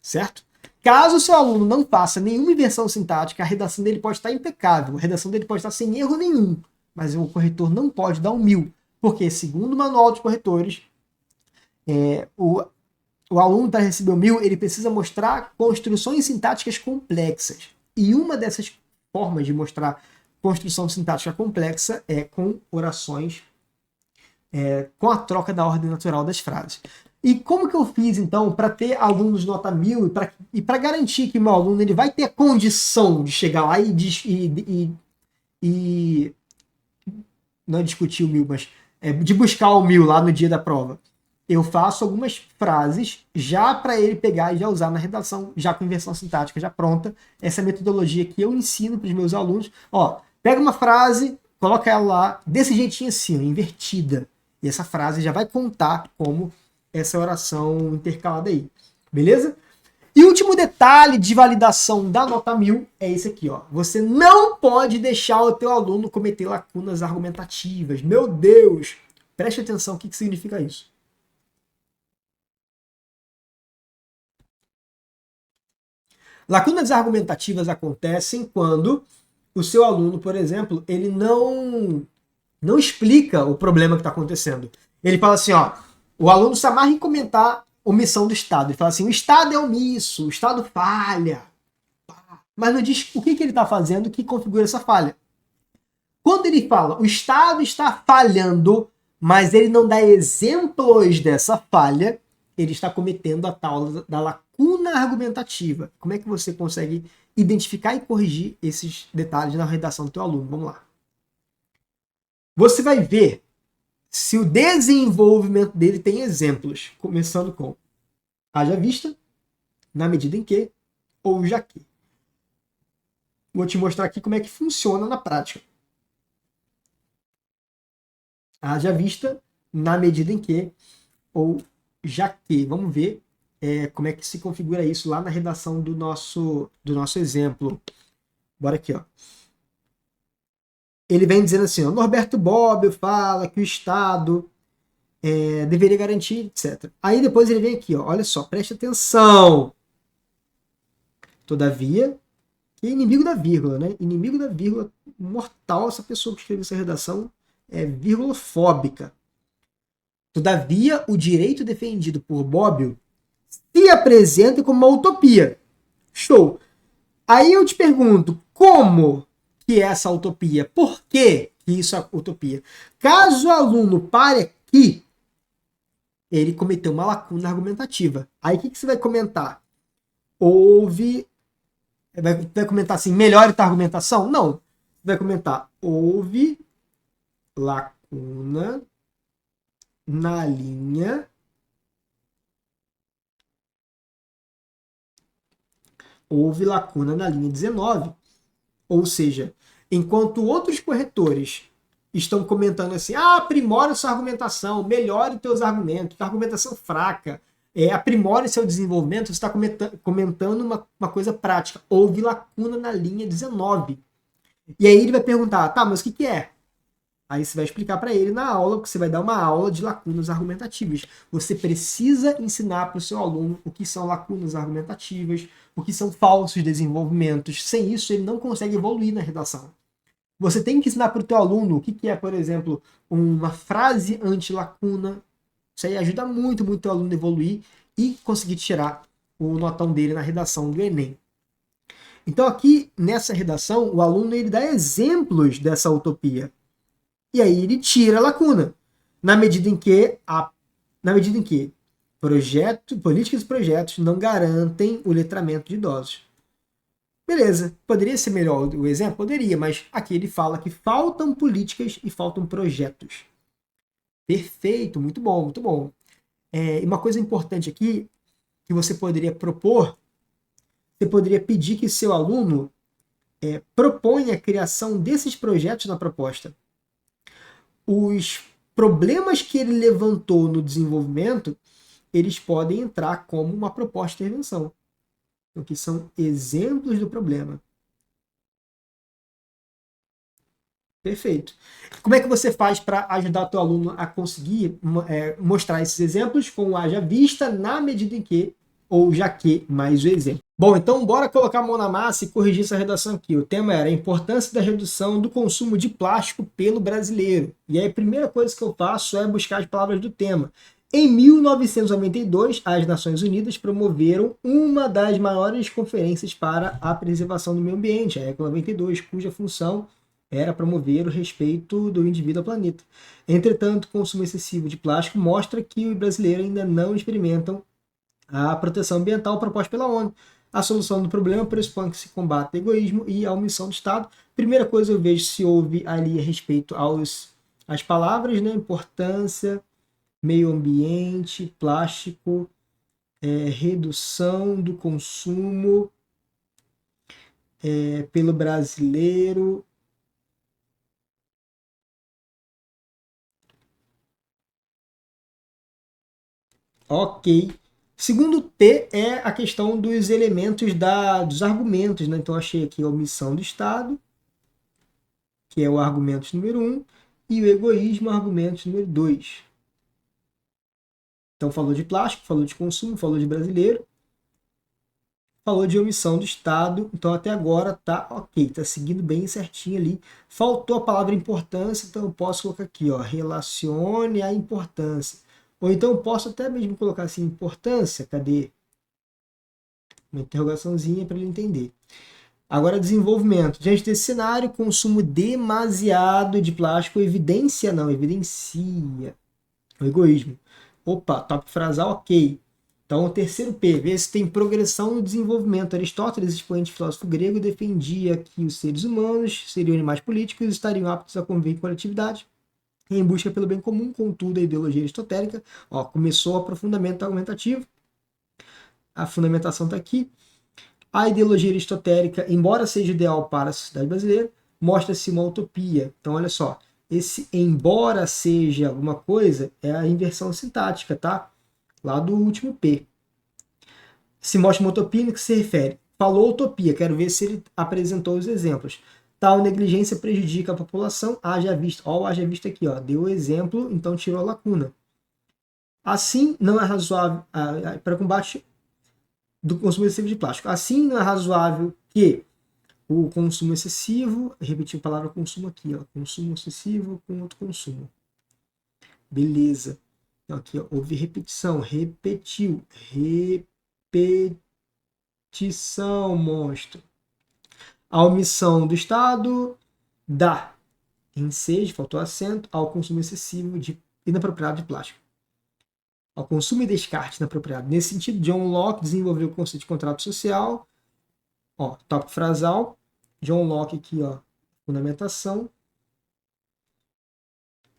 certo? Caso o seu aluno não faça nenhuma inversão sintática, a redação dele pode estar impecável, a redação dele pode estar sem erro nenhum, mas o corretor não pode dar 1000, porque segundo o manual de corretores, o aluno para receber o 1000, ele precisa mostrar construções sintáticas complexas. E uma dessas formas de mostrar construção sintática complexa é com orações, com a troca da ordem natural das frases. E como que eu fiz, então, para ter alunos nota 1000 e para garantir que o meu aluno ele vai ter a condição de chegar lá e não discutir o 1000, mas de buscar o 1000 lá no dia da prova? Eu faço algumas frases já para ele pegar e já usar na redação, já com inversão sintática já pronta. Essa metodologia que eu ensino para os meus alunos. Ó, pega uma frase, coloca ela lá, desse jeitinho assim, ó, invertida. E essa frase já vai contar como essa oração intercalada aí. Beleza? E o último detalhe de validação da nota 1000 é esse aqui, ó. Você não pode deixar o teu aluno cometer lacunas argumentativas. Meu Deus! Preste atenção, o que significa isso? Lacunas argumentativas acontecem quando o seu aluno, por exemplo, ele não explica o problema que está acontecendo. Ele fala assim, ó, o aluno se amarra em comentar omissão do Estado. Ele fala assim, o Estado é omisso, o Estado falha. Mas não diz o que ele está fazendo que configura essa falha. Quando ele fala, o Estado está falhando, mas ele não dá exemplos dessa falha, ele está cometendo a tal da lacuna argumentativa. Como é que você consegue identificar e corrigir esses detalhes na redação do teu aluno? Vamos lá. Você vai ver se o desenvolvimento dele tem exemplos, começando com haja vista, na medida em que, ou já que. Vou te mostrar aqui como é que funciona na prática. Haja vista, na medida em que, ou já que. Vamos ver como é que se configura isso lá na redação do nosso exemplo. Bora aqui, ó. Ele vem dizendo assim, ó, Norberto Bobbio fala que o Estado deveria garantir, etc. Aí depois ele vem aqui, ó, olha só, preste atenção. Todavia, que é inimigo da vírgula, né? Inimigo da vírgula, mortal essa pessoa que escreveu essa redação, é vírgulafóbica. Todavia, o direito defendido por Bobbio se apresenta como uma utopia. Show! Aí eu te pergunto, como que é essa utopia? Por que isso é utopia? Caso o aluno pare aqui, ele cometeu uma lacuna argumentativa. Aí o que você vai comentar? Vai comentar assim, melhore tua argumentação? Não. Vai comentar, houve lacuna na linha. Houve lacuna na linha 19. Ou seja, enquanto outros corretores estão comentando assim, aprimore sua argumentação, melhore teus argumentos, tua argumentação fraca, aprimore seu desenvolvimento, você está comentando uma coisa prática. Houve lacuna na linha 19. E aí ele vai perguntar, tá, mas o que é? Aí você vai explicar para ele na aula, porque você vai dar uma aula de lacunas argumentativas. Você precisa ensinar para o seu aluno o que são lacunas argumentativas, o que são falsos desenvolvimentos. Sem isso, ele não consegue evoluir na redação. Você tem que ensinar para o teu aluno o que é, por exemplo, uma frase anti-lacuna. Isso aí ajuda muito, muito o teu aluno a evoluir e conseguir tirar o notão dele na redação do Enem. Então aqui, nessa redação, o aluno ele dá exemplos dessa utopia. E aí ele tira a lacuna, na medida em que políticas e projetos não garantem o letramento de idosos. Beleza, poderia ser melhor o exemplo? Poderia, mas aqui ele fala que faltam políticas e faltam projetos. Perfeito, muito bom, muito bom. E uma coisa importante aqui, que você poderia propor, você poderia pedir que seu aluno proponha a criação desses projetos na proposta. Os problemas que ele levantou no desenvolvimento, eles podem entrar como uma proposta de intervenção. Então, que são exemplos do problema. Perfeito. Como é que você faz para ajudar o teu aluno a conseguir mostrar esses exemplos com o haja vista na medida em que, ou já que, mais o exemplo? Bom, então bora colocar a mão na massa e corrigir essa redação aqui. O tema era a importância da redução do consumo de plástico pelo brasileiro. E aí a primeira coisa que eu faço é buscar as palavras do tema. Em 1992, as Nações Unidas promoveram uma das maiores conferências para a preservação do meio ambiente, a ECO 92, cuja função era promover o respeito do indivíduo ao planeta. Entretanto, o consumo excessivo de plástico mostra que os brasileiros ainda não experimentam a proteção ambiental proposta pela ONU. A solução do problema pressupõe que se combata o egoísmo e a omissão do Estado. Primeira coisa, eu vejo se houve ali a respeito às palavras, né? Importância, meio ambiente, plástico, redução do consumo pelo brasileiro. Ok. Segundo T é a questão dos elementos dos argumentos, né? Então achei aqui a omissão do Estado, que é o argumento número 1, e o egoísmo, argumento número 2. Então falou de plástico, falou de consumo, falou de brasileiro, falou de omissão do Estado. Então até agora tá ok, tá seguindo bem certinho ali. Faltou a palavra importância, então eu posso colocar aqui, ó, relacione a importância. Ou então eu posso até mesmo colocar assim, importância, cadê? Uma interrogaçãozinha para ele entender. Agora, desenvolvimento. Diante desse cenário, consumo demasiado de plástico evidencia o egoísmo. Opa, top frasal, ok. Então, o terceiro P, vê se tem progressão no desenvolvimento. Aristóteles, expoente filósofo grego, defendia que os seres humanos seriam animais políticos e estariam aptos a conviver em coletividade em busca pelo bem comum. Contudo, a ideologia aristotélica começou o aprofundamento argumentativo. A fundamentação está aqui. A ideologia aristotélica, embora seja ideal para a sociedade brasileira, mostra-se uma utopia. Então, olha só, esse embora seja alguma coisa é a inversão sintática, tá? Lá do último P. Se mostra uma utopia no que se refere. Falou utopia, quero ver se ele apresentou os exemplos. Tal negligência prejudica a população, haja vista. Ó, haja vista aqui, ó, deu o exemplo, então tirou a lacuna. Assim, não é razoável para combate. do consumo excessivo de plástico. Assim, não é razoável que o consumo excessivo, repetir a palavra consumo aqui, ó, consumo excessivo com outro consumo. Beleza. Então aqui, ó, houve repetição, repetiu, repetição, monstro. A omissão do Estado dá ensejo, faltou acento, ao consumo excessivo de inapropriado de plástico. Ao consumo e descarte inapropriado. Nesse sentido, John Locke desenvolveu o conceito de contrato social. Ó, tópico frasal. John Locke aqui, ó, fundamentação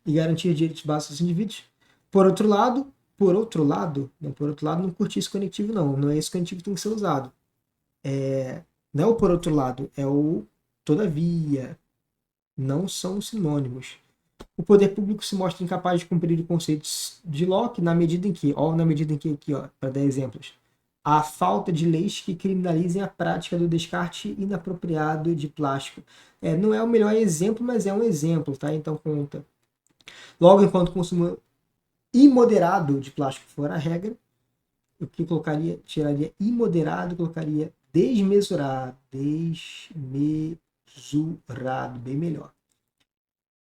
e garantir direitos básicos dos indivíduos. Por outro lado, não curti esse conectivo não é esse conectivo que tem que ser usado. Não é o por outro lado, é o todavia. Não são sinônimos. O poder público se mostra incapaz de cumprir os conceitos de Locke na medida em que, aqui, ó, para dar exemplos, a falta de leis que criminalizem a prática do descarte inapropriado de plástico. Não é o melhor exemplo, mas é um exemplo, tá? Então conta. Logo, enquanto o consumo imoderado de plástico for a regra, o que tiraria imoderado, colocaria desmesurado, bem melhor.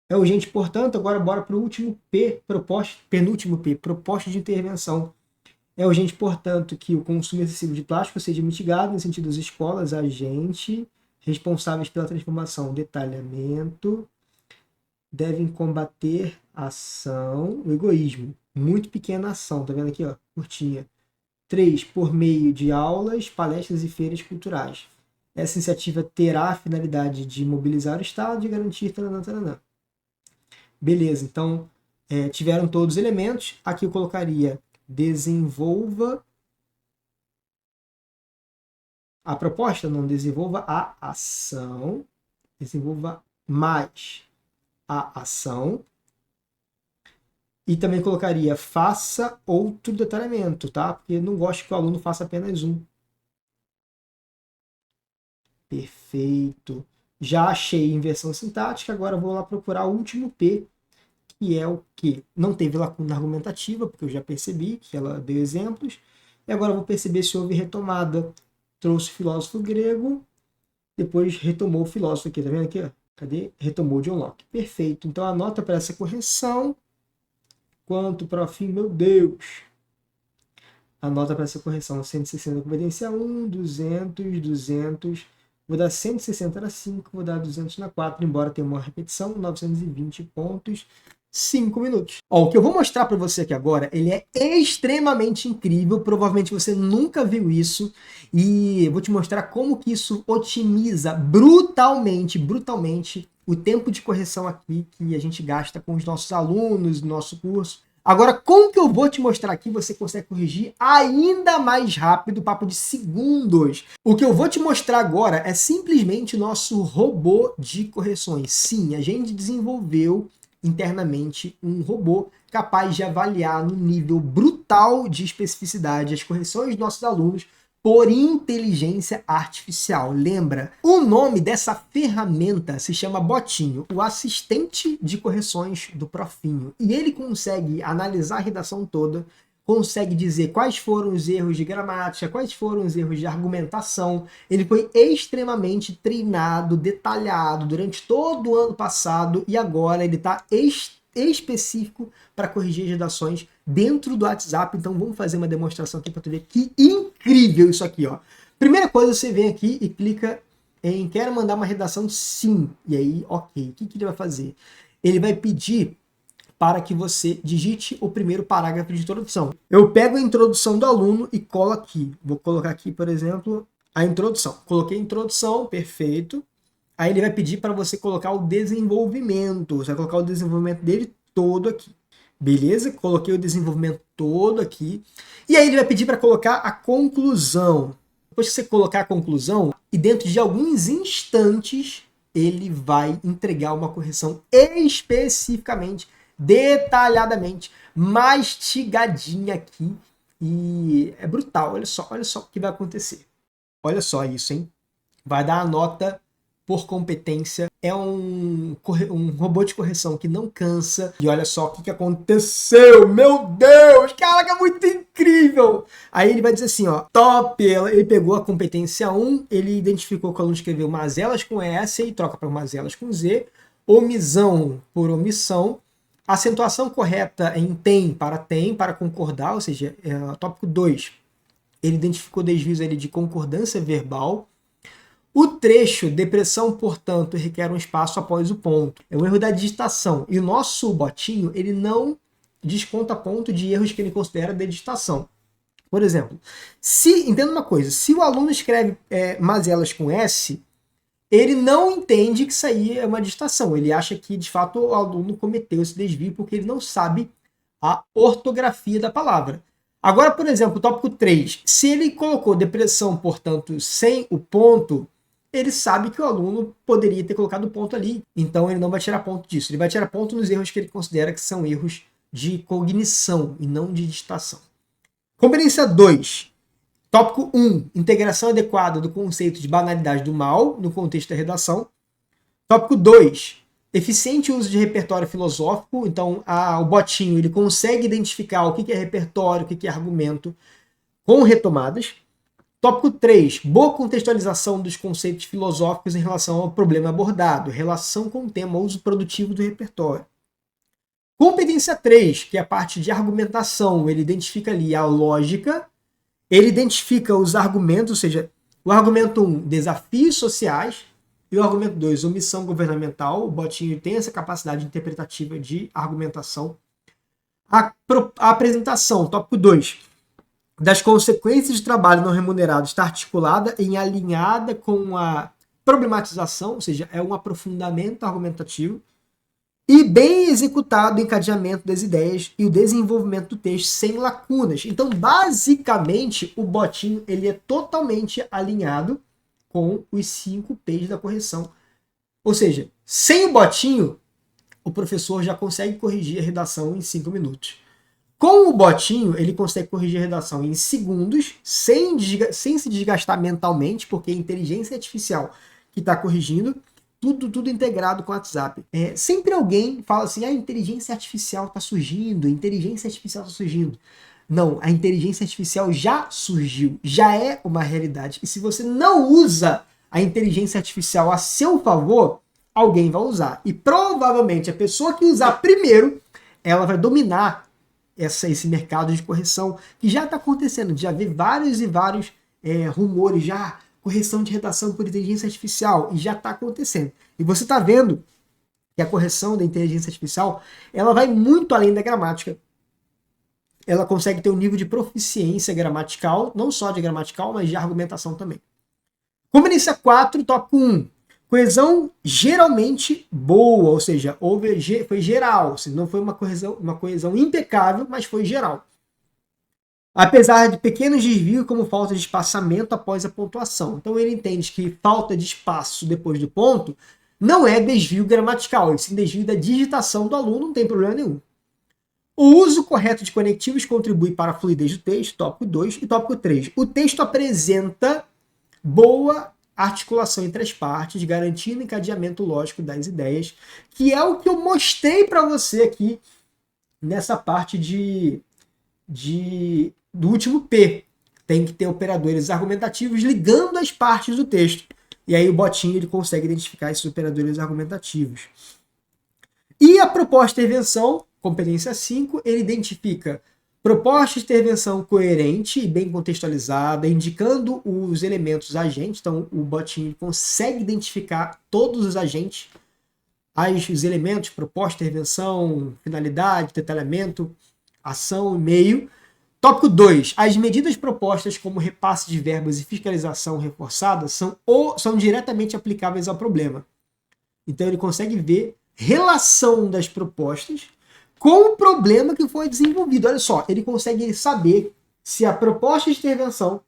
É urgente, portanto, agora bora para o último P, penúltimo P, proposta de intervenção. É urgente, portanto, que o consumo excessivo de plástico seja mitigado no sentido das escolas, agentes responsáveis pela transformação, detalhamento, devem combater a ação, o egoísmo. Muito pequena ação, tá vendo aqui, ó, curtinha. 3. Por meio de aulas, palestras e feiras culturais. Essa iniciativa terá a finalidade de mobilizar o Estado e garantir taranã. Beleza, então tiveram todos os elementos. Aqui eu colocaria desenvolva a proposta, não desenvolva a ação, desenvolva mais a ação. E também colocaria faça outro detalhamento, tá? Porque eu não gosto que o aluno faça apenas um. Perfeito. Já achei inversão sintática, agora vou lá procurar o último P, que é o que não teve lacuna argumentativa, porque eu já percebi que ela deu exemplos. E agora eu vou perceber se houve retomada. Trouxe o filósofo grego, depois retomou o filósofo aqui, tá vendo aqui? Ó? Cadê? Retomou John Locke. Perfeito. Então a nota para essa correção, quanto para o fim, meu Deus. A nota para essa correção, 160 competência 1, 200, 200. Vou dar 160 na 5, vou dar 200 na 4, embora tenha uma repetição, 920 pontos, 5 minutos. Ó, o que eu vou mostrar para você aqui agora, ele é extremamente incrível, provavelmente você nunca viu isso, e eu vou te mostrar como que isso otimiza brutalmente o tempo de correção aqui que a gente gasta com os nossos alunos, no nosso curso. Agora, como que eu vou te mostrar aqui, você consegue corrigir ainda mais rápido, papo de segundos. O que eu vou te mostrar agora é simplesmente nosso robô de correções. Sim, a gente desenvolveu internamente um robô capaz de avaliar no nível brutal de especificidade as correções dos nossos alunos por inteligência artificial. Lembra? O nome dessa ferramenta se chama Botinho, o assistente de correções do Profinho. E ele consegue analisar a redação toda, consegue dizer quais foram os erros de gramática, quais foram os erros de argumentação. Ele foi extremamente treinado, detalhado durante todo o ano passado e agora ele está específico para corrigir as redações dentro do WhatsApp. Então vamos fazer uma demonstração aqui para tu ver que incrível isso aqui, ó. Primeira coisa, você vem aqui e clica em quero mandar uma redação sim, e aí ok, o que ele vai fazer? Ele vai pedir para que você digite o primeiro parágrafo de introdução. Eu pego a introdução do aluno e colo aqui. Vou colocar aqui, por exemplo, a introdução. Coloquei a introdução, perfeito. Aí ele vai pedir para você colocar o desenvolvimento. Você vai colocar o desenvolvimento dele todo aqui. Beleza? Coloquei o desenvolvimento todo aqui. E aí ele vai pedir para colocar a conclusão. Depois que você colocar a conclusão, e dentro de alguns instantes, ele vai entregar uma correção especificamente, detalhadamente, mastigadinha aqui. E é brutal. Olha só o que vai acontecer. Olha só isso, hein? Vai dar a nota por competência é um robô de correção que não cansa. E olha só o que aconteceu. Meu Deus, caraca, é muito incrível. Aí ele vai dizer assim, ó, top. Ele pegou a competência 1, ele identificou que o aluno escreveu mazelas com S e troca para mazelas com Z. Omisão por omissão. Acentuação correta em tem para concordar, ou seja, tópico 2. Ele identificou desvios ali de concordância verbal. O trecho, depressão, portanto, requer um espaço após o ponto. É um erro da digitação. E o nosso botinho, ele não desconta ponto de erros que ele considera de digitação. Por exemplo, entenda uma coisa, se o aluno escreve mazelas com S, ele não entende que isso aí é uma digitação. Ele acha que, de fato, o aluno cometeu esse desvio porque ele não sabe a ortografia da palavra. Agora, por exemplo, tópico 3. Se ele colocou depressão, portanto, sem o ponto, ele sabe que o aluno poderia ter colocado o ponto ali. Então, ele não vai tirar ponto disso. Ele vai tirar ponto nos erros que ele considera que são erros de cognição e não de digitação. Competência 2. Tópico 1. Integração adequada do conceito de banalidade do mal no contexto da redação. Tópico 2. Eficiente uso de repertório filosófico. Então, o botinho ele consegue identificar o que é repertório, o que é argumento, com retomadas. Tópico 3. Boa contextualização dos conceitos filosóficos em relação ao problema abordado. Relação com o tema, uso produtivo do repertório. Competência 3, que é a parte de argumentação. Ele identifica ali a lógica, ele identifica os argumentos, ou seja, o argumento 1, desafios sociais, e o argumento 2, omissão governamental. O botinho tem essa capacidade interpretativa de argumentação. A apresentação, tópico 2, das consequências de trabalho não remunerado está articulada em alinhada com a problematização, ou seja, é um aprofundamento argumentativo, e bem executado o encadeamento das ideias e o desenvolvimento do texto sem lacunas. Então, basicamente, o botinho ele é totalmente alinhado com os 5 P's da correção. Ou seja, sem o botinho, o professor já consegue corrigir a redação em 5 minutos. Com o botinho, ele consegue corrigir a redação em segundos, sem se desgastar mentalmente, porque é a inteligência artificial que está corrigindo, tudo integrado com o WhatsApp. Sempre alguém fala assim, a inteligência artificial está surgindo, a inteligência artificial está surgindo. Não, a inteligência artificial já surgiu, já é uma realidade. E se você não usa a inteligência artificial a seu favor, alguém vai usar. E provavelmente a pessoa que usar primeiro, ela vai dominar esse mercado de correção, que já está acontecendo. Já vê vários e vários rumores, já correção de redação por inteligência artificial, e já está acontecendo. E você está vendo que a correção da inteligência artificial, ela vai muito além da gramática. Ela consegue ter um nível de proficiência gramatical, não só de gramatical, mas de argumentação também. Competência 4, tópico 1. Coesão geralmente boa, ou seja, foi geral, não foi uma coesão impecável, mas foi geral. Apesar de pequenos desvios, como falta de espaçamento após a pontuação. Então ele entende que falta de espaço depois do ponto não é desvio gramatical, esse desvio da digitação do aluno, não tem problema nenhum. O uso correto de conectivos contribui para a fluidez do texto, tópico 2. E tópico 3. O texto apresenta boa articulação entre as partes, garantindo o encadeamento lógico das ideias, que é o que eu mostrei para você aqui nessa parte do último P. Tem que ter operadores argumentativos ligando as partes do texto. E aí o botinho ele consegue identificar esses operadores argumentativos. E a proposta de intervenção, competência 5, ele identifica proposta de intervenção coerente e bem contextualizada, indicando os elementos agentes. Então o botinho consegue identificar todos os agentes, os elementos, proposta, intervenção, finalidade, detalhamento, ação e meio. Tópico 2. As medidas propostas como repasse de verbas e fiscalização reforçada são diretamente aplicáveis ao problema. Então ele consegue ver relação das propostas com o problema que foi desenvolvido. Olha só, ele consegue saber se a proposta de intervenção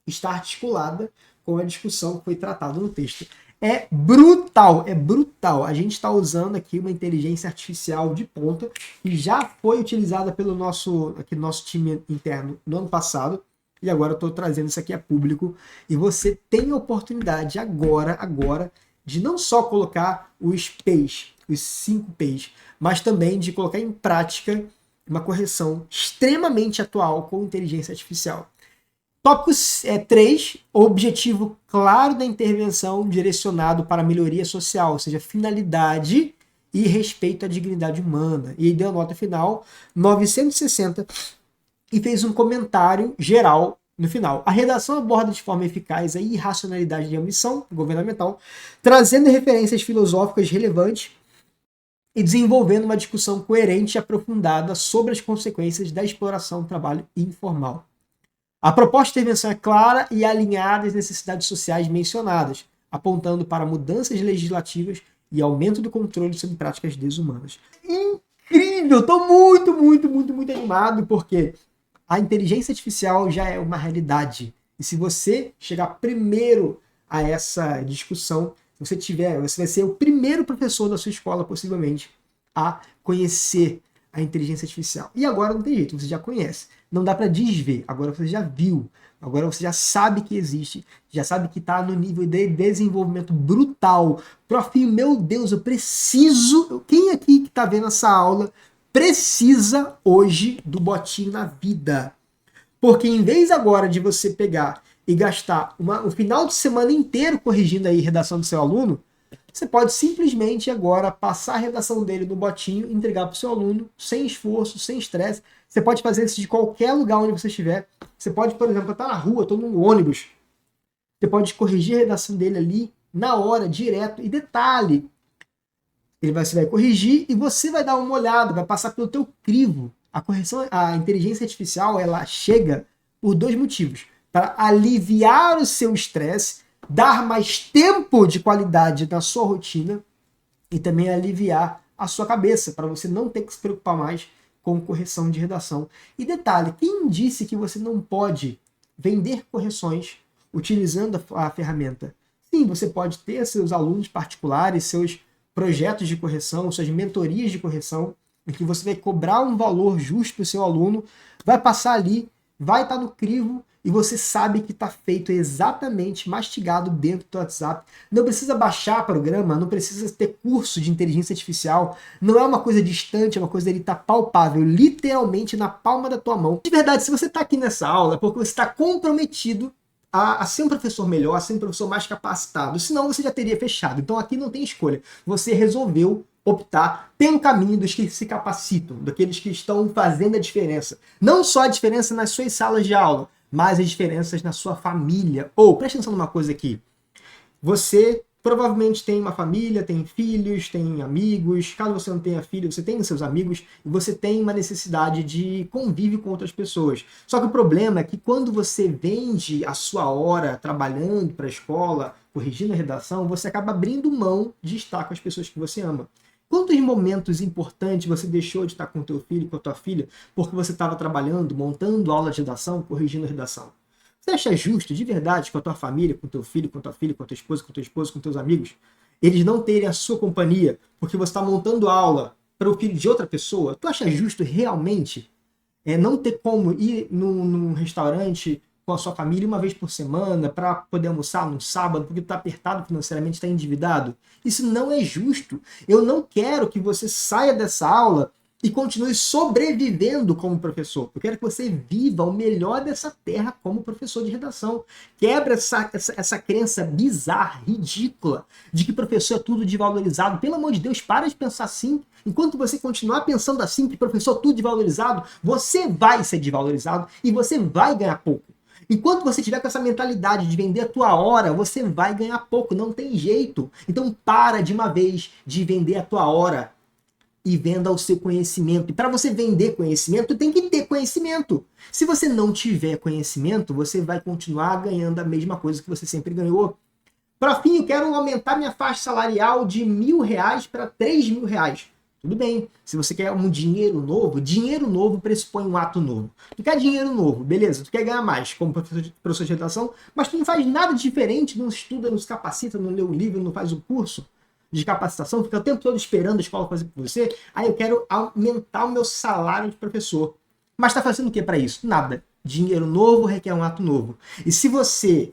está articulada com a discussão que foi tratada no texto. É brutal, é brutal. A gente está usando aqui uma inteligência artificial de ponta que já foi utilizada pelo nosso time interno no ano passado, e agora eu estou trazendo isso aqui a público, e você tem a oportunidade agora de não só colocar os P's, os 5 P's, mas também de colocar em prática uma correção extremamente atual com inteligência artificial. Tópico 3, objetivo claro da intervenção direcionado para a melhoria social, ou seja, finalidade e respeito à dignidade humana. E deu a nota final 960 e fez um comentário geral no final. A redação aborda de forma eficaz a irracionalidade de ambição governamental, trazendo referências filosóficas relevantes e desenvolvendo uma discussão coerente e aprofundada sobre as consequências da exploração do trabalho informal. A proposta de intervenção é clara e alinhada às necessidades sociais mencionadas, apontando para mudanças legislativas e aumento do controle sobre práticas desumanas. Incrível! Estou muito animado, porque a inteligência artificial já é uma realidade. E se você chegar primeiro a essa discussão, você vai ser o primeiro professor da sua escola, possivelmente, a conhecer a inteligência artificial. E agora não tem jeito, você já conhece. Não dá para desver, agora você já viu. Agora você já sabe que existe, já sabe que está no nível de desenvolvimento brutal. Profinho, meu Deus, eu preciso... Quem aqui que está vendo essa aula precisa hoje do botinho na vida? Porque em vez agora de você pegar e gastar um final de semana inteiro corrigindo aí a redação do seu aluno, você pode simplesmente agora passar a redação dele no botinho e entregar para o seu aluno sem esforço, sem estresse. Você pode fazer isso de qualquer lugar onde você estiver. Você pode, por exemplo, estar na rua, estou num ônibus. Você pode corrigir a redação dele ali na hora, direto. E detalhe, você vai corrigir e você vai dar uma olhada, vai passar pelo teu crivo. A correção, a inteligência artificial, ela chega por 2 motivos. Para aliviar o seu estresse, dar mais tempo de qualidade na sua rotina e também aliviar a sua cabeça, para você não ter que se preocupar mais com correção de redação. E detalhe, quem disse que você não pode vender correções utilizando a ferramenta? Sim, você pode ter seus alunos particulares, seus projetos de correção, suas mentorias de correção, em que você vai cobrar um valor justo para o seu aluno, vai passar ali, vai estar no crivo, e você sabe que está feito exatamente, mastigado dentro do WhatsApp. Não precisa baixar programa, não precisa ter curso de inteligência artificial, não é uma coisa distante, é uma coisa que está palpável, literalmente na palma da tua mão. De verdade, se você está aqui nessa aula, é porque você está comprometido a ser um professor melhor, a ser um professor mais capacitado, senão você já teria fechado. Então aqui não tem escolha, você resolveu optar pelo caminho dos que se capacitam, daqueles que estão fazendo a diferença. Não só a diferença nas suas salas de aula, mas as diferenças na sua família. Ou, presta atenção numa coisa aqui. Você provavelmente tem uma família, tem filhos, tem amigos. Caso você não tenha filho, você tem seus amigos e você tem uma necessidade de convívio com outras pessoas. Só que o problema é que quando você vende a sua hora trabalhando para a escola, corrigindo a redação, você acaba abrindo mão de estar com as pessoas que você ama. Quantos momentos importantes você deixou de estar com o teu filho, com a tua filha, porque você estava trabalhando, montando aula de redação, corrigindo a redação? Você acha justo, de verdade, com a tua família, com o teu filho, com a tua filha, com a tua esposa, com o teu esposo, com teus amigos, eles não terem a sua companhia porque você está montando aula para o filho de outra pessoa? Tu acha justo realmente não ter como ir num restaurante com a sua família uma vez por semana para poder almoçar num sábado porque está apertado financeiramente, está endividado? Isso não é justo. Eu não quero que você saia dessa aula e continue sobrevivendo como professor. Eu quero que você viva o melhor dessa terra como professor de redação. Quebra essa crença bizarra, ridícula, de que professor é tudo desvalorizado. Pelo amor de Deus, para de pensar assim. Enquanto você continuar pensando assim, que professor é tudo desvalorizado, você vai ser desvalorizado e você vai ganhar pouco. Enquanto você tiver com essa mentalidade de vender a tua hora, você vai ganhar pouco, não tem jeito. Então para de uma vez de vender a tua hora e venda o seu conhecimento. E para você vender conhecimento, tem que ter conhecimento. Se você não tiver conhecimento, você vai continuar ganhando a mesma coisa que você sempre ganhou. Profinho, eu quero aumentar minha faixa salarial de R$1.000 para R$3.000. Tudo bem, se você quer um dinheiro novo pressupõe um ato novo. Tu quer dinheiro novo, beleza, tu quer ganhar mais como professor de redação, mas tu não faz nada diferente, não estuda, não se capacita, não lê o livro, não faz o curso de capacitação, fica o tempo todo esperando a escola fazer por você. Aí eu quero aumentar o meu salário de professor. Mas tá fazendo o que para isso? Nada. Dinheiro novo requer um ato novo. E se você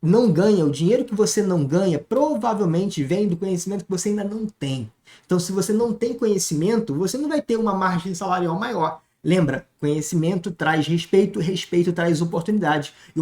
não ganha, o dinheiro que você não ganha, provavelmente vem do conhecimento que você ainda não tem. Então, se você não tem conhecimento, você não vai ter uma margem salarial maior. Lembra, conhecimento traz respeito, respeito traz oportunidade, e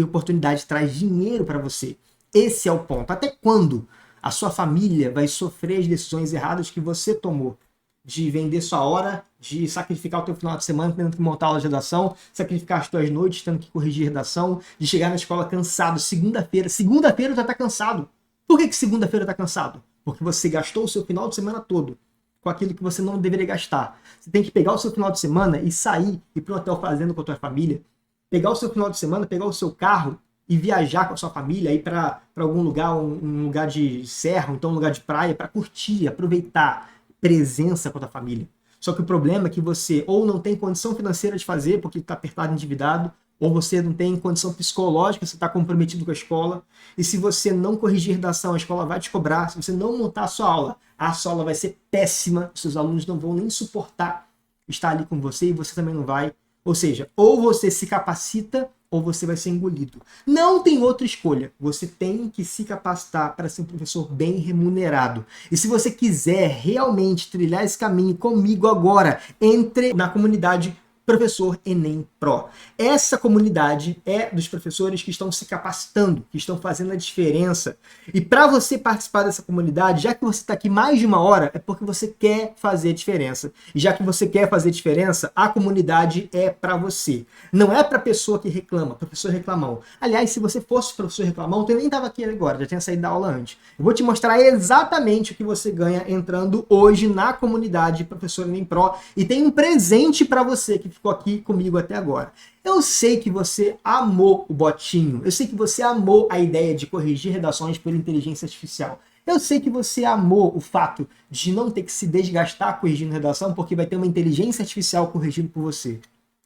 oportunidade traz dinheiro para você. Esse é o ponto. Até quando a sua família vai sofrer as decisões erradas que você tomou? De vender sua hora, de sacrificar o teu final de semana tendo que montar a aula de redação, sacrificar as tuas noites tendo que corrigir redação, de chegar na escola cansado, segunda-feira tu já tá cansado. Por que segunda-feira tá cansado? Porque você gastou o seu final de semana todo com aquilo que você não deveria gastar. Você tem que pegar o seu final de semana e sair, ir para um hotel fazenda com a tua família, pegar o seu final de semana, pegar o seu carro e viajar com a sua família, ir para algum lugar, um lugar de serra, então um lugar de praia, para curtir, aproveitar, presença com a tua família. Só que o problema é que você ou não tem condição financeira de fazer, porque está apertado, endividado, ou você não tem condição psicológica, você está comprometido com a escola, e se você não corrigir redação, a escola vai te cobrar, se você não montar a sua aula vai ser péssima, seus alunos não vão nem suportar estar ali com você, e você também não vai. Ou seja, ou você se capacita, ou você vai ser engolido. Não tem outra escolha. Você tem que se capacitar para ser um professor bem remunerado. E se você quiser realmente trilhar esse caminho comigo agora, entre na comunidade Professor Enem Pro. Essa comunidade é dos professores que estão se capacitando, que estão fazendo a diferença. E para você participar dessa comunidade, já que você está aqui mais de uma hora, é porque você quer fazer diferença. E já que você quer fazer diferença, a comunidade é para você. Não é para pessoa que reclama, professor reclamão. Aliás, se você fosse professor reclamão, eu nem estava aqui agora, já tinha saído da aula antes. Eu vou te mostrar exatamente o que você ganha entrando hoje na comunidade Professor Enem Pro. E tem um presente para você que ficou aqui comigo até agora. Eu sei que você amou o botinho, eu sei que você amou a ideia de corrigir redações por inteligência artificial. Eu sei que você amou o fato de não ter que se desgastar corrigindo redação, porque vai ter uma inteligência artificial corrigindo por você.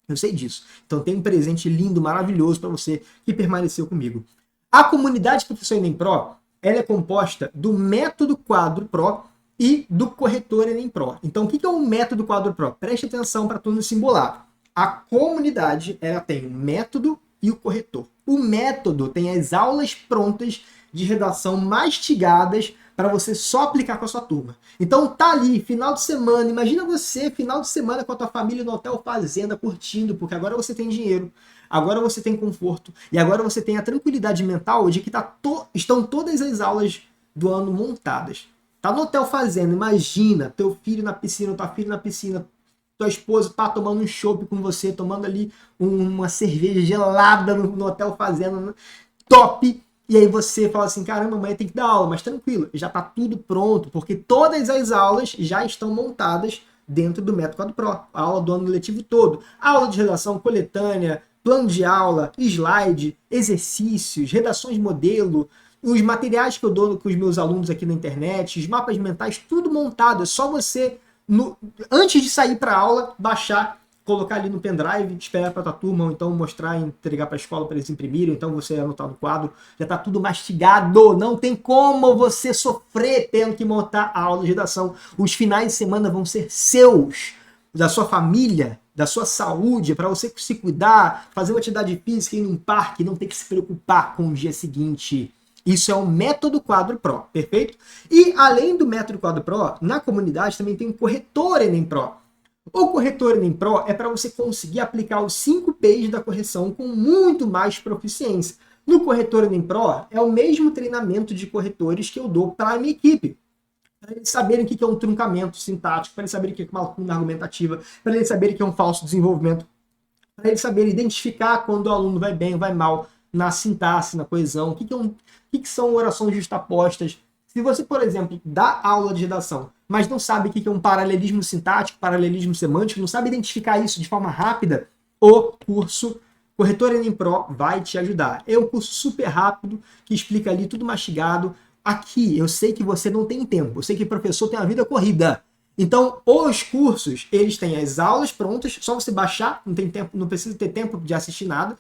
Eu sei disso. Então tem um presente lindo, maravilhoso para você que permaneceu comigo. A comunidade Professor Enem Pro, ela é composta do método Quadro Pro e do corretor Enem Pro. Então, o que é o método Quadro Pro? Preste atenção para tudo simular. A comunidade, ela tem o método e o corretor. O método tem as aulas prontas de redação mastigadas para você só aplicar com a sua turma. Então tá ali, final de semana, imagina você, final de semana com a tua família no hotel fazenda, curtindo, porque agora você tem dinheiro, agora você tem conforto, e agora você tem a tranquilidade mental de que estão todas as aulas do ano montadas. Tá no hotel fazenda, imagina, teu filho na piscina, tua filha na piscina, tua esposa tá tomando um chopp com você, tomando ali uma cerveja gelada no hotel fazenda, top! E aí você fala assim, caramba, amanhã tem que dar aula, mas tranquilo, já tá tudo pronto, porque todas as aulas já estão montadas dentro do Método Quadro Pro, a aula do ano letivo todo. Aula de redação coletânea, plano de aula, slide, exercícios, redações modelo, os materiais que eu dou com os meus alunos aqui na internet, os mapas mentais, tudo montado. É só você, antes de sair para a aula, baixar, colocar ali no pendrive, esperar para a tua turma, ou então mostrar e entregar para a escola para eles imprimirem, então você anotar no quadro. Já está tudo mastigado, não tem como você sofrer tendo que montar a aula de redação. Os finais de semana vão ser seus, da sua família, da sua saúde, para você se cuidar, fazer uma atividade física, ir num parque, não ter que se preocupar com o dia seguinte. Isso é o Método Quadro Pro, perfeito? E além do Método Quadro Pro, na comunidade também tem o Corretor Enem Pro. O Corretor Enem Pro é para você conseguir aplicar os 5 P's da correção com muito mais proficiência. No Corretor Enem Pro é o mesmo treinamento de corretores que eu dou para a minha equipe. Para eles saberem o que é um truncamento sintático, para eles saberem o que é uma lacuna argumentativa, para eles saberem o que é um falso desenvolvimento, para eles saberem identificar quando o aluno vai bem ou vai mal na sintaxe, na coesão, o que são orações justapostas. Se você, por exemplo, dá aula de redação, mas não sabe o que é um paralelismo sintático, paralelismo semântico, não sabe identificar isso de forma rápida, o curso Corretor Enem Pro vai te ajudar. É um curso super rápido, que explica ali tudo mastigado. Aqui, eu sei que você não tem tempo, eu sei que o professor tem uma vida corrida. Então, os cursos, eles têm as aulas prontas, só você baixar, não tem tempo, não precisa ter tempo de assistir nada.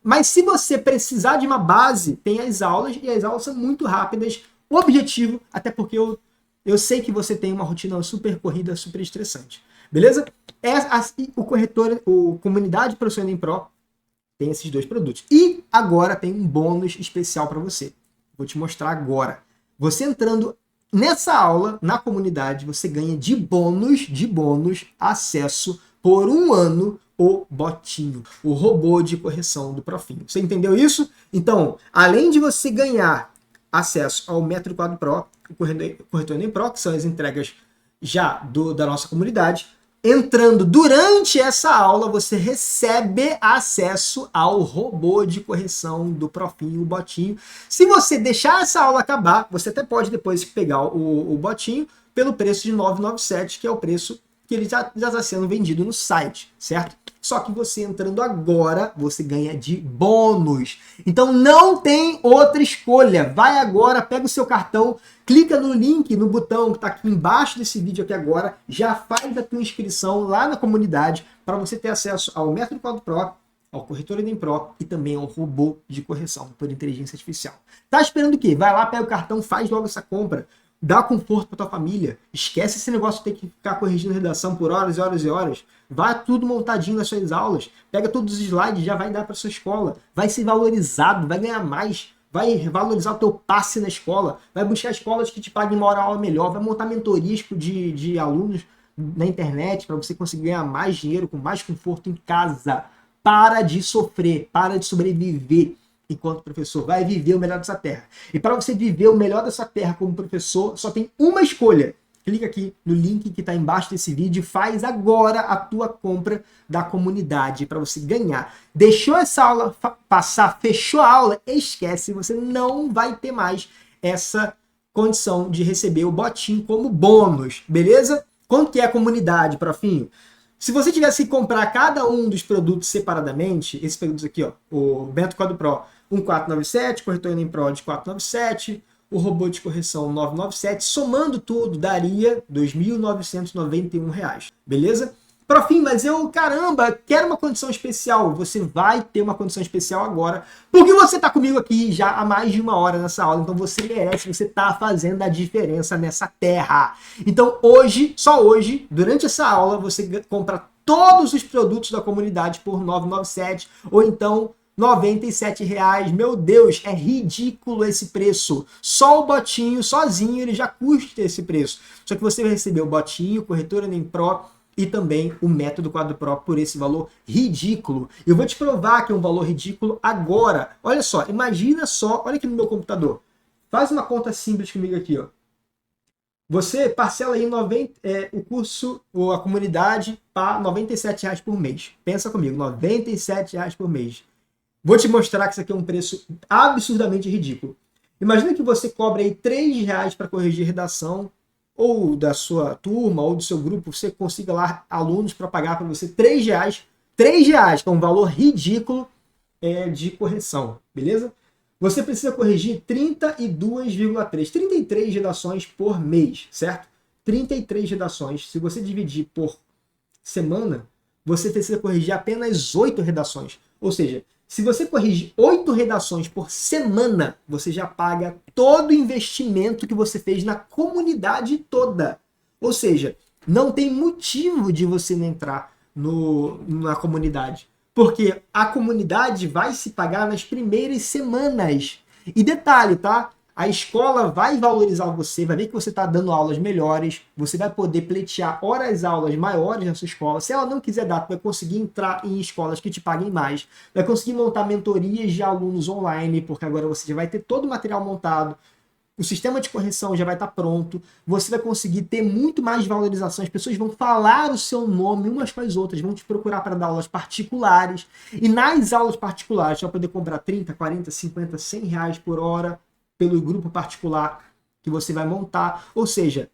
Mas se você precisar de uma base, tem as aulas, e as aulas são muito rápidas. O objetivo, até porque eu sei que você tem uma rotina super corrida, super estressante. Beleza? O Comunidade Professor Enem Pro tem esses dois produtos. E agora tem um bônus especial para você. Vou te mostrar agora. Você entrando nessa aula, na comunidade, você ganha de bônus, acesso por um ano o botinho, o robô de correção do Profinho. Você entendeu isso? Então, além de você ganhar acesso ao Método Quadro Pro, o Corretor Enem Pro, que são as entregas já da nossa comunidade, entrando durante essa aula, você recebe acesso ao robô de correção do Profinho, o botinho. Se você deixar essa aula acabar, você até pode depois pegar o botinho pelo preço de R$ 997, que é o preço que ele já está sendo vendido no site, certo? Só que você entrando agora, você ganha de bônus. Então não tem outra escolha. Vai agora, pega o seu cartão, clica no link, no botão que está aqui embaixo desse vídeo aqui agora, já faz a tua inscrição lá na comunidade para você ter acesso ao Método Quadro Pro, ao Corretor Enem Pro e também ao robô de correção por inteligência artificial. Tá esperando o quê? Vai lá, pega o cartão, faz logo essa compra. Dá conforto para tua família. Esquece esse negócio de ter que ficar corrigindo redação por horas e horas e horas. Vai tudo montadinho nas suas aulas. Pega todos os slides, já vai dar para sua escola. Vai ser valorizado, vai ganhar mais. Vai valorizar o teu passe na escola. Vai buscar escolas que te paguem uma hora melhor. Vai montar mentorias de alunos na internet para você conseguir ganhar mais dinheiro com mais conforto em casa. Para de sofrer, para de sobreviver enquanto professor. Vai viver o melhor dessa terra. E para você viver o melhor dessa terra como professor, só tem uma escolha. Clica aqui no link que está embaixo desse vídeo e faz agora a tua compra da comunidade para você ganhar. Deixou essa aula passar, fechou a aula, esquece, você não vai ter mais essa condição de receber o botinho como bônus, beleza? Quanto que é a comunidade, Profinho? Se você tivesse que comprar cada um dos produtos separadamente, esses produtos aqui, ó, o Método Quadro Pro 1497, Corretor Enem Pro de 497, o robô de correção 997, somando tudo, daria R$ 2.991, beleza? Profinho, mas eu, caramba, quero uma condição especial. Você vai ter uma condição especial agora, porque você está comigo aqui já há mais de uma hora nessa aula, então você merece, você está fazendo a diferença nessa terra. Então hoje, só hoje, durante essa aula, você compra todos os produtos da comunidade por R$ 997, ou então R$ 97,00. Meu Deus, é ridículo esse preço. Só o botinho, sozinho, ele já custa esse preço. Só que você vai receber o botinho, o Corretor Enem Pro, e também o Método Quadro Pro por esse valor ridículo. Eu vou te provar que é um valor ridículo agora. Olha só, imagina só, olha aqui no meu computador. Faz uma conta simples comigo aqui, ó. Você parcela aí o curso, ou a comunidade, para R$ 97,00 por mês. Pensa comigo, R$ 97,00 por mês. Vou te mostrar que isso aqui é um preço absurdamente ridículo. Imagina que você cobra aí R$ 3,00 para corrigir redação, ou da sua turma, ou do seu grupo, você consiga lá alunos para pagar para você R$ 3,00. R$ 3,00, que é um valor ridículo de correção, beleza? Você precisa corrigir 33 redações por mês, certo? 33 redações. Se você dividir por semana, você precisa corrigir apenas 8 redações. Ou seja, se você corrige 8 redações por semana, você já paga todo o investimento que você fez na comunidade toda. Ou seja, não tem motivo de você não entrar na comunidade. Porque a comunidade vai se pagar nas primeiras semanas. E detalhe, tá? A escola vai valorizar você, vai ver que você está dando aulas melhores, você vai poder pleitear horas-aulas maiores na sua escola. Se ela não quiser dar, vai conseguir entrar em escolas que te paguem mais, vai conseguir montar mentorias de alunos online, porque agora você já vai ter todo o material montado, o sistema de correção já vai estar pronto, você vai conseguir ter muito mais valorização, as pessoas vão falar o seu nome umas com as outras, vão te procurar para dar aulas particulares, e nas aulas particulares você vai poder comprar 30, 40, 50, 100 reais por hora, pelo grupo particular que você vai montar. Ou seja,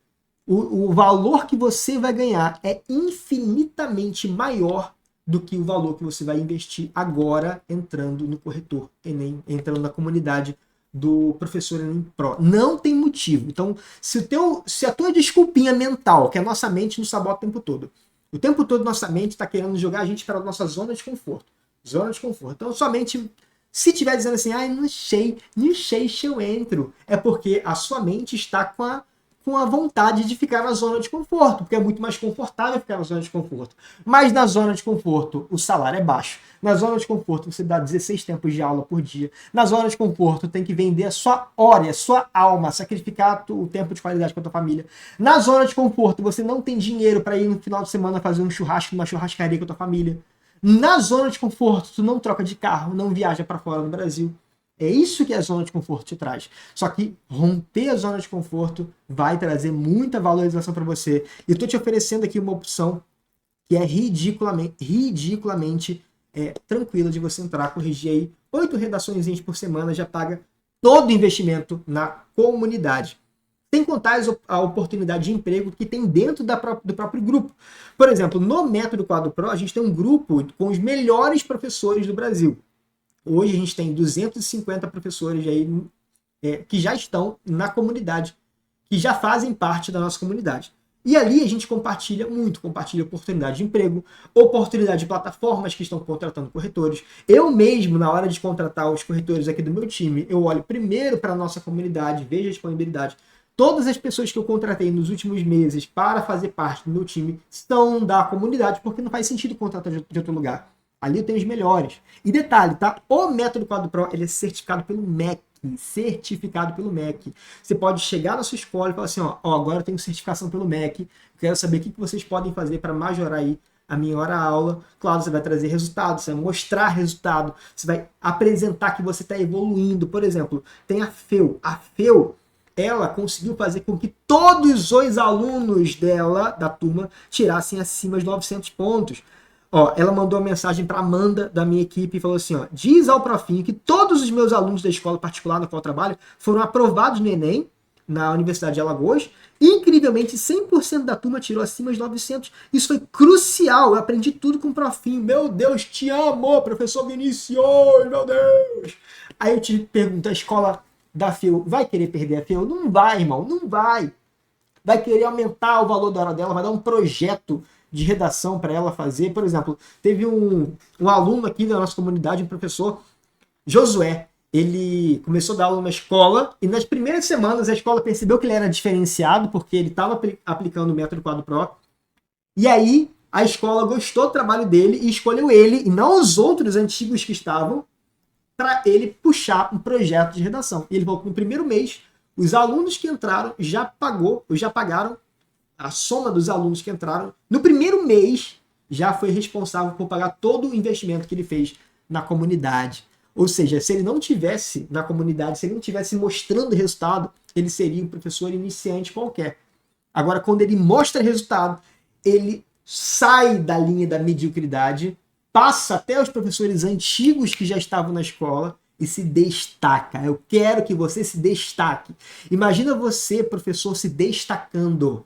o valor que você vai ganhar é infinitamente maior do que o valor que você vai investir agora entrando no corretor Enem, entrando na comunidade do Professor Enem Pro. Não tem motivo. Então, se a tua desculpinha mental, que a nossa mente nos sabota o tempo todo nossa mente está querendo jogar a gente para a nossa zona de conforto. Zona de conforto. Então, somente se estiver dizendo assim, não sei se eu entro, é porque a sua mente está com com a vontade de ficar na zona de conforto, porque é muito mais confortável ficar na zona de conforto. Mas na zona de conforto, o salário é baixo. Na zona de conforto, você dá 16 tempos de aula por dia. Na zona de conforto, tem que vender a sua hora, a sua alma, sacrificar o tempo de qualidade com a tua família. Na zona de conforto, você não tem dinheiro para ir no final de semana fazer um churrasco numa churrascaria com a tua família. Na zona de conforto, tu não troca de carro, não viaja para fora do Brasil. É isso que a zona de conforto te traz. Só que romper a zona de conforto vai trazer muita valorização para você. E eu estou te oferecendo aqui uma opção que é ridiculamente tranquila de você entrar, corrigir aí 8 redações por semana, já paga todo o investimento na comunidade. Sem contar a oportunidade de emprego que tem dentro do próprio grupo. Por exemplo, no Método Quadro Pro, a gente tem um grupo com os melhores professores do Brasil. Hoje a gente tem 250 professores aí, que já estão na comunidade, que já fazem parte da nossa comunidade. E ali a gente compartilha muito, compartilha oportunidade de emprego, oportunidade de plataformas que estão contratando corretores. Eu mesmo, na hora de contratar os corretores aqui do meu time, eu olho primeiro para a nossa comunidade, vejo a disponibilidade. Todas as pessoas que eu contratei nos últimos meses para fazer parte do meu time são da comunidade, porque não faz sentido contratar de outro lugar. Ali eu tenho os melhores. E detalhe, tá? O Método Quadro Pro, ele é certificado pelo MEC. Certificado pelo MEC. Você pode chegar na sua escola e falar assim, ó, agora eu tenho certificação pelo MEC, quero saber o que vocês podem fazer para majorar aí a minha hora-aula. Claro, você vai trazer resultado, você vai mostrar resultado, você vai apresentar que você está evoluindo. Por exemplo, tem a FEU. A FEU, ela conseguiu fazer com que todos os alunos dela, da turma, tirassem acima de 900 pontos. Ó, ela mandou uma mensagem para Amanda, da minha equipe, e falou assim, ó, diz ao Profinho que todos os meus alunos da escola particular na qual eu trabalho foram aprovados no Enem, na Universidade de Alagoas, e, incrivelmente, 100% da turma tirou acima de 900. Isso foi crucial, eu aprendi tudo com o Profinho. Meu Deus, te amo, professor Vinícius, meu Deus! Aí eu te pergunto, a escola da FEU vai querer perder a FEU? Não vai, irmão, não vai. Vai querer aumentar o valor da hora dela, vai dar um projeto de redação para ela fazer. Por exemplo, teve um aluno aqui da nossa comunidade, um professor, Josué. Ele começou a dar aula numa escola e nas primeiras semanas a escola percebeu que ele era diferenciado porque ele estava aplicando o Método Quadro Pro. E aí a escola gostou do trabalho dele e escolheu ele, e não os outros antigos que estavam, para ele puxar um projeto de redação. E ele falou que no primeiro mês, os alunos que entraram já pagaram a soma dos alunos que entraram, no primeiro mês, já foi responsável por pagar todo o investimento que ele fez na comunidade. Ou seja, se ele não tivesse na comunidade, se ele não tivesse mostrando resultado, ele seria um professor iniciante qualquer. Agora, quando ele mostra resultado, ele sai da linha da mediocridade, passa até os professores antigos que já estavam na escola e se destaca. Eu quero que você se destaque. Imagina você, professor, se destacando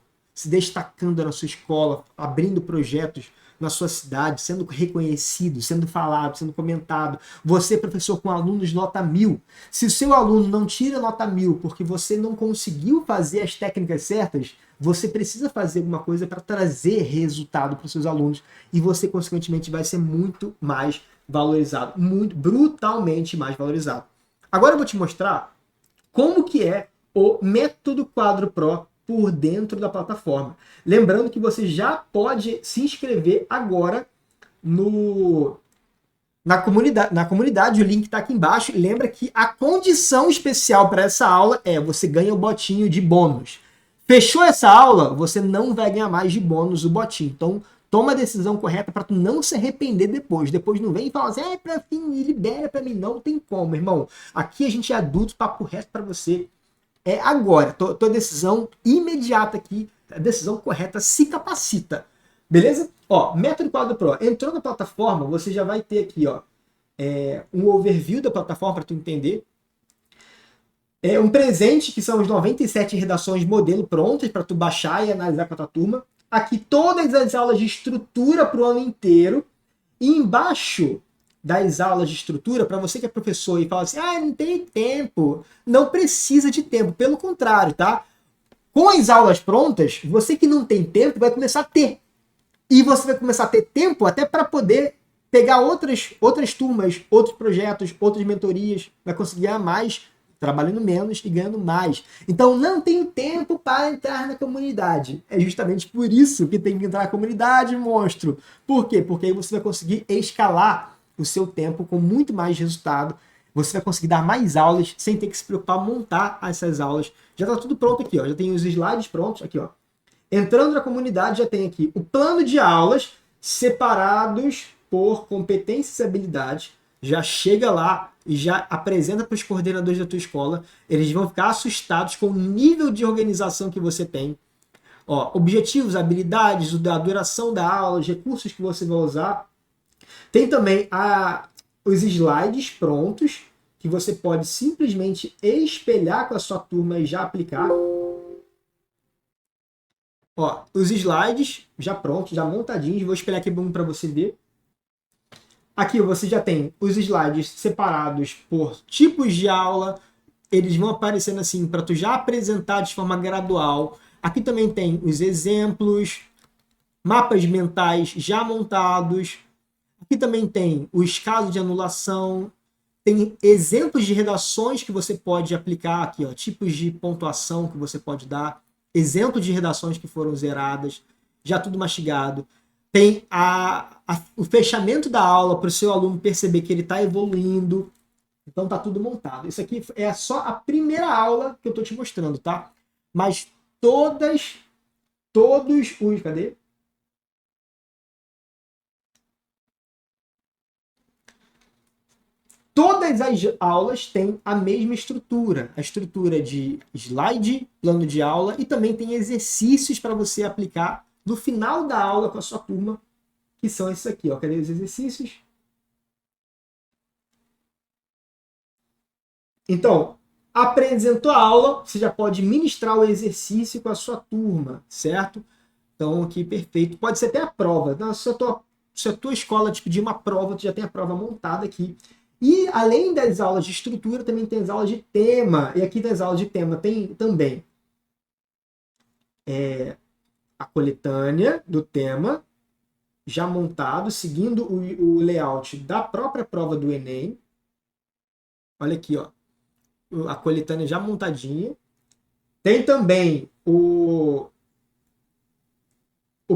na sua escola, abrindo projetos na sua cidade, sendo reconhecido, sendo falado, sendo comentado. Você, professor, com alunos nota 1000. Se o seu aluno não tira nota 1000 porque você não conseguiu fazer as técnicas certas, você precisa fazer alguma coisa para trazer resultado para os seus alunos e você, consequentemente, vai ser muito mais valorizado, muito brutalmente mais valorizado. Agora eu vou te mostrar como que é o Método Quadro Pro por dentro da plataforma. Lembrando que você já pode se inscrever agora na comunidade, o link está aqui embaixo. E lembra que a condição especial para essa aula é você ganha o botinho de bônus. Fechou essa aula, você não vai ganhar mais de bônus o botinho. Então, toma a decisão correta para tu não se arrepender depois. Depois não vem e fala assim, libera para mim. Não tem como, irmão. Aqui a gente é adulto, papo reto para você. É agora, tua decisão imediata aqui, a decisão correta, se capacita, beleza? Ó, Método Quadro Pro, entrou na plataforma, você já vai ter aqui, ó, um overview da plataforma para tu entender. Um presente, que são as 97 redações modelo prontas para tu baixar e analisar com a tua turma. Aqui todas as aulas de estrutura para o ano inteiro. E embaixo das aulas de estrutura, para você que é professor e fala assim, não tem tempo, não precisa de tempo, pelo contrário, tá? Com as aulas prontas, você que não tem tempo vai começar a ter. E você vai começar a ter tempo até para poder pegar outras turmas, outros projetos, outras mentorias, vai conseguir ganhar mais trabalhando menos e ganhando mais. Então não tenho tempo para entrar na comunidade. É justamente por isso que tem que entrar na comunidade, monstro. Por quê? Porque aí você vai conseguir escalar o seu tempo com muito mais resultado. Você vai conseguir dar mais aulas sem ter que se preocupar em montar essas aulas. Já está tudo pronto aqui, ó. Já tem os slides prontos aqui, ó. Entrando na comunidade, já tem aqui o plano de aulas separados por competências e habilidades. Já chega lá e já apresenta para os coordenadores da tua escola. Eles vão ficar assustados com o nível de organização que você tem. Ó, objetivos, habilidades, a duração da aula, os recursos que você vai usar. Tem também os slides prontos, que você pode simplesmente espelhar com a sua turma e já aplicar. Ó, os slides já prontos, já montadinhos. Vou espelhar aqui para você ver. Aqui você já tem os slides separados por tipos de aula. Eles vão aparecendo assim para tu já apresentar de forma gradual. Aqui também tem os exemplos, mapas mentais já montados. Aqui também tem os casos de anulação. Tem exemplos de redações que você pode aplicar aqui, ó, tipos de pontuação que você pode dar, exemplos de redações que foram zeradas, já tudo mastigado. Tem o fechamento da aula para o seu aluno perceber que ele está evoluindo. Então está tudo montado. Isso aqui é só a primeira aula que eu estou te mostrando, tá? Mas todos os... Cadê? Todas as aulas têm a mesma estrutura. A estrutura de slide, plano de aula, e também tem exercícios para você aplicar no final da aula com a sua turma, que são esses aqui, ó. Cadê os exercícios? Então, apresentou a aula, você já pode ministrar o exercício com a sua turma, certo? Então, aqui, perfeito. Pode ser até a prova. Então, se a tua escola te pedir uma prova, tu já tem a prova montada aqui. E, além das aulas de estrutura, também tem as aulas de tema. E aqui das aulas de tema tem também a coletânea do tema, já montado, seguindo o layout da própria prova do Enem. Olha aqui, ó. A coletânea já montadinha. Tem também o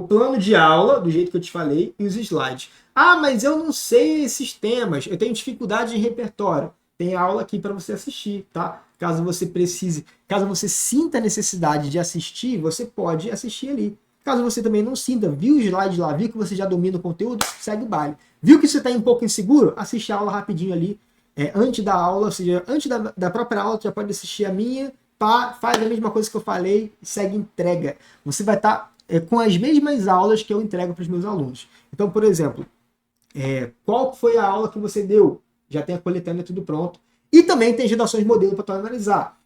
plano de aula, do jeito que eu te falei, e os slides. Ah, mas eu não sei esses temas, eu tenho dificuldade em repertório. Tem aula aqui para você assistir, tá? Caso você precise, caso você sinta a necessidade de assistir, você pode assistir ali. Caso você também não sinta, viu o slide lá, viu que você já domina o conteúdo, segue o baile. Viu que você está um pouco inseguro? Assiste a aula rapidinho ali, antes da aula, ou seja, antes da própria aula, você já pode assistir a minha, pá, faz a mesma coisa que eu falei, segue entrega. Você vai estar com as mesmas aulas que eu entrego para os meus alunos. Então, por exemplo, qual foi a aula que você deu? Já tem a coletânea tudo pronto. E também tem redações modelo para tu analisar.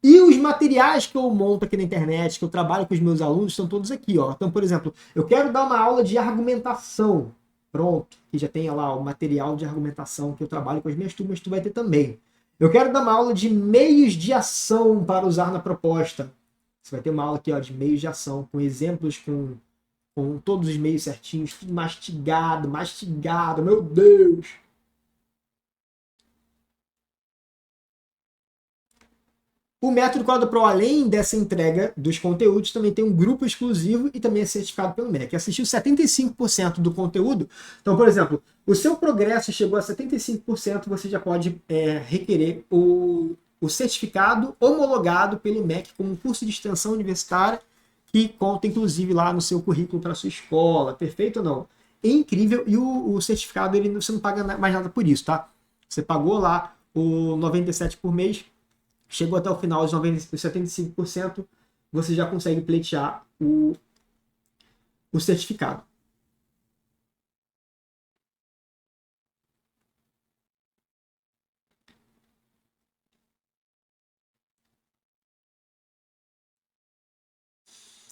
E os materiais que eu monto aqui na internet, que eu trabalho com os meus alunos, estão todos aqui, ó. Então, por exemplo, eu quero dar uma aula de argumentação. Pronto, que já tem lá o material de argumentação que eu trabalho com as minhas turmas, tu vai ter também. Eu quero dar uma aula de meios de ação para usar na proposta. Você vai ter uma aula aqui, ó, de meios de ação, com exemplos, com todos os meios certinhos, tudo mastigado, meu Deus! O Método Quadro Pro, além dessa entrega dos conteúdos, também tem um grupo exclusivo e também é certificado pelo MEC. Assistiu 75% do conteúdo. Então, por exemplo, o seu progresso chegou a 75%, você já pode requerer o certificado homologado pelo MEC como um curso de extensão universitária que conta, inclusive, lá no seu currículo para sua escola. Perfeito ou não? É incrível. E o certificado, você não paga mais nada por isso, tá? Você pagou lá o 97 por mês, chegou até o final dos 75%, você já consegue pleitear o certificado.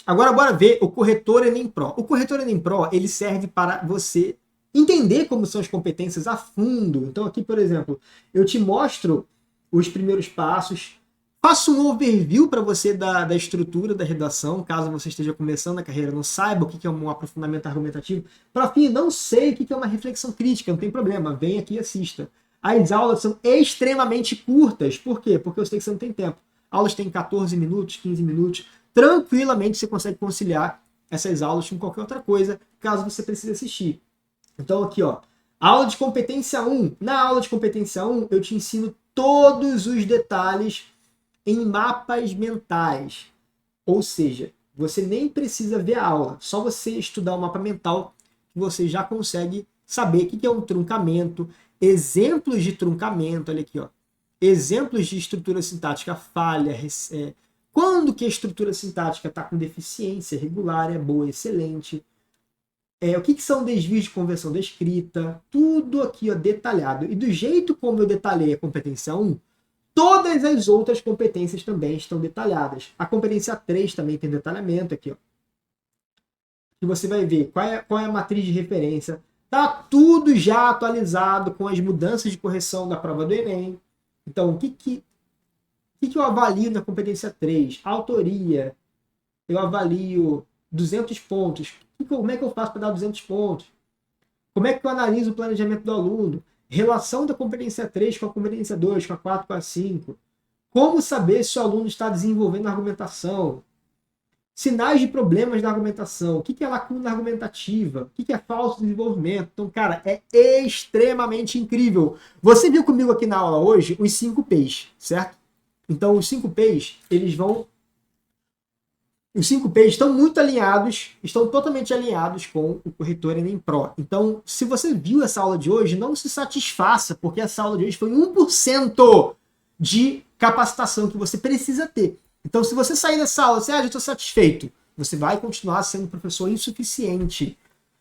Agora, bora ver o corretor Enem Pro. O corretor Enem Pro, ele serve para você entender como são as competências a fundo. Então, aqui, por exemplo, eu te mostro os primeiros passos, faço um overview para você da estrutura da redação, caso você esteja começando a carreira, não saiba o que é um aprofundamento argumentativo. Para fim, não sei o que é uma reflexão crítica, não tem problema, vem aqui e assista. As aulas são extremamente curtas. Por quê? Porque eu sei que você não tem tempo. Aulas têm 14 minutos, 15 minutos. Tranquilamente você consegue conciliar essas aulas com qualquer outra coisa, caso você precise assistir. Então aqui, ó, aula de competência 1. Na aula de competência 1, eu te ensino todos os detalhes em mapas mentais. Ou seja, você nem precisa ver a aula, só você estudar o mapa mental que você já consegue saber o que é um truncamento, exemplos de truncamento, olha aqui, ó, exemplos de estrutura sintática falha, quando que a estrutura sintática está com deficiência, regular, é boa, excelente, o que são desvios de conversão da escrita, tudo aqui ó, detalhado. E do jeito como eu detalhei a competência 1, todas as outras competências também estão detalhadas. A competência 3 também tem detalhamento aqui, ó. Que você vai ver qual é a matriz de referência. Tá tudo já atualizado com as mudanças de correção da prova do Enem. Então, o que eu avalio na competência 3? Autoria. Eu avalio 200 pontos. Como é que eu faço para dar 200 pontos? Como é que eu analiso o planejamento do aluno? Relação da competência 3 com a competência 2, com a 4, com a 5. Como saber se o aluno está desenvolvendo a argumentação? Sinais de problemas na argumentação. O que é lacuna argumentativa? O que é falso desenvolvimento? Então, cara, é extremamente incrível. Você viu comigo aqui na aula hoje os 5 P's, certo? Então, os 5 P's, os 5 P's estão muito alinhados, estão totalmente alinhados com o corretor Enem Pro. Então, se você viu essa aula de hoje, não se satisfaça, porque essa aula de hoje foi 1% de capacitação que você precisa ter. Então, se você sair dessa aula e já estou satisfeito, você vai continuar sendo um professor insuficiente.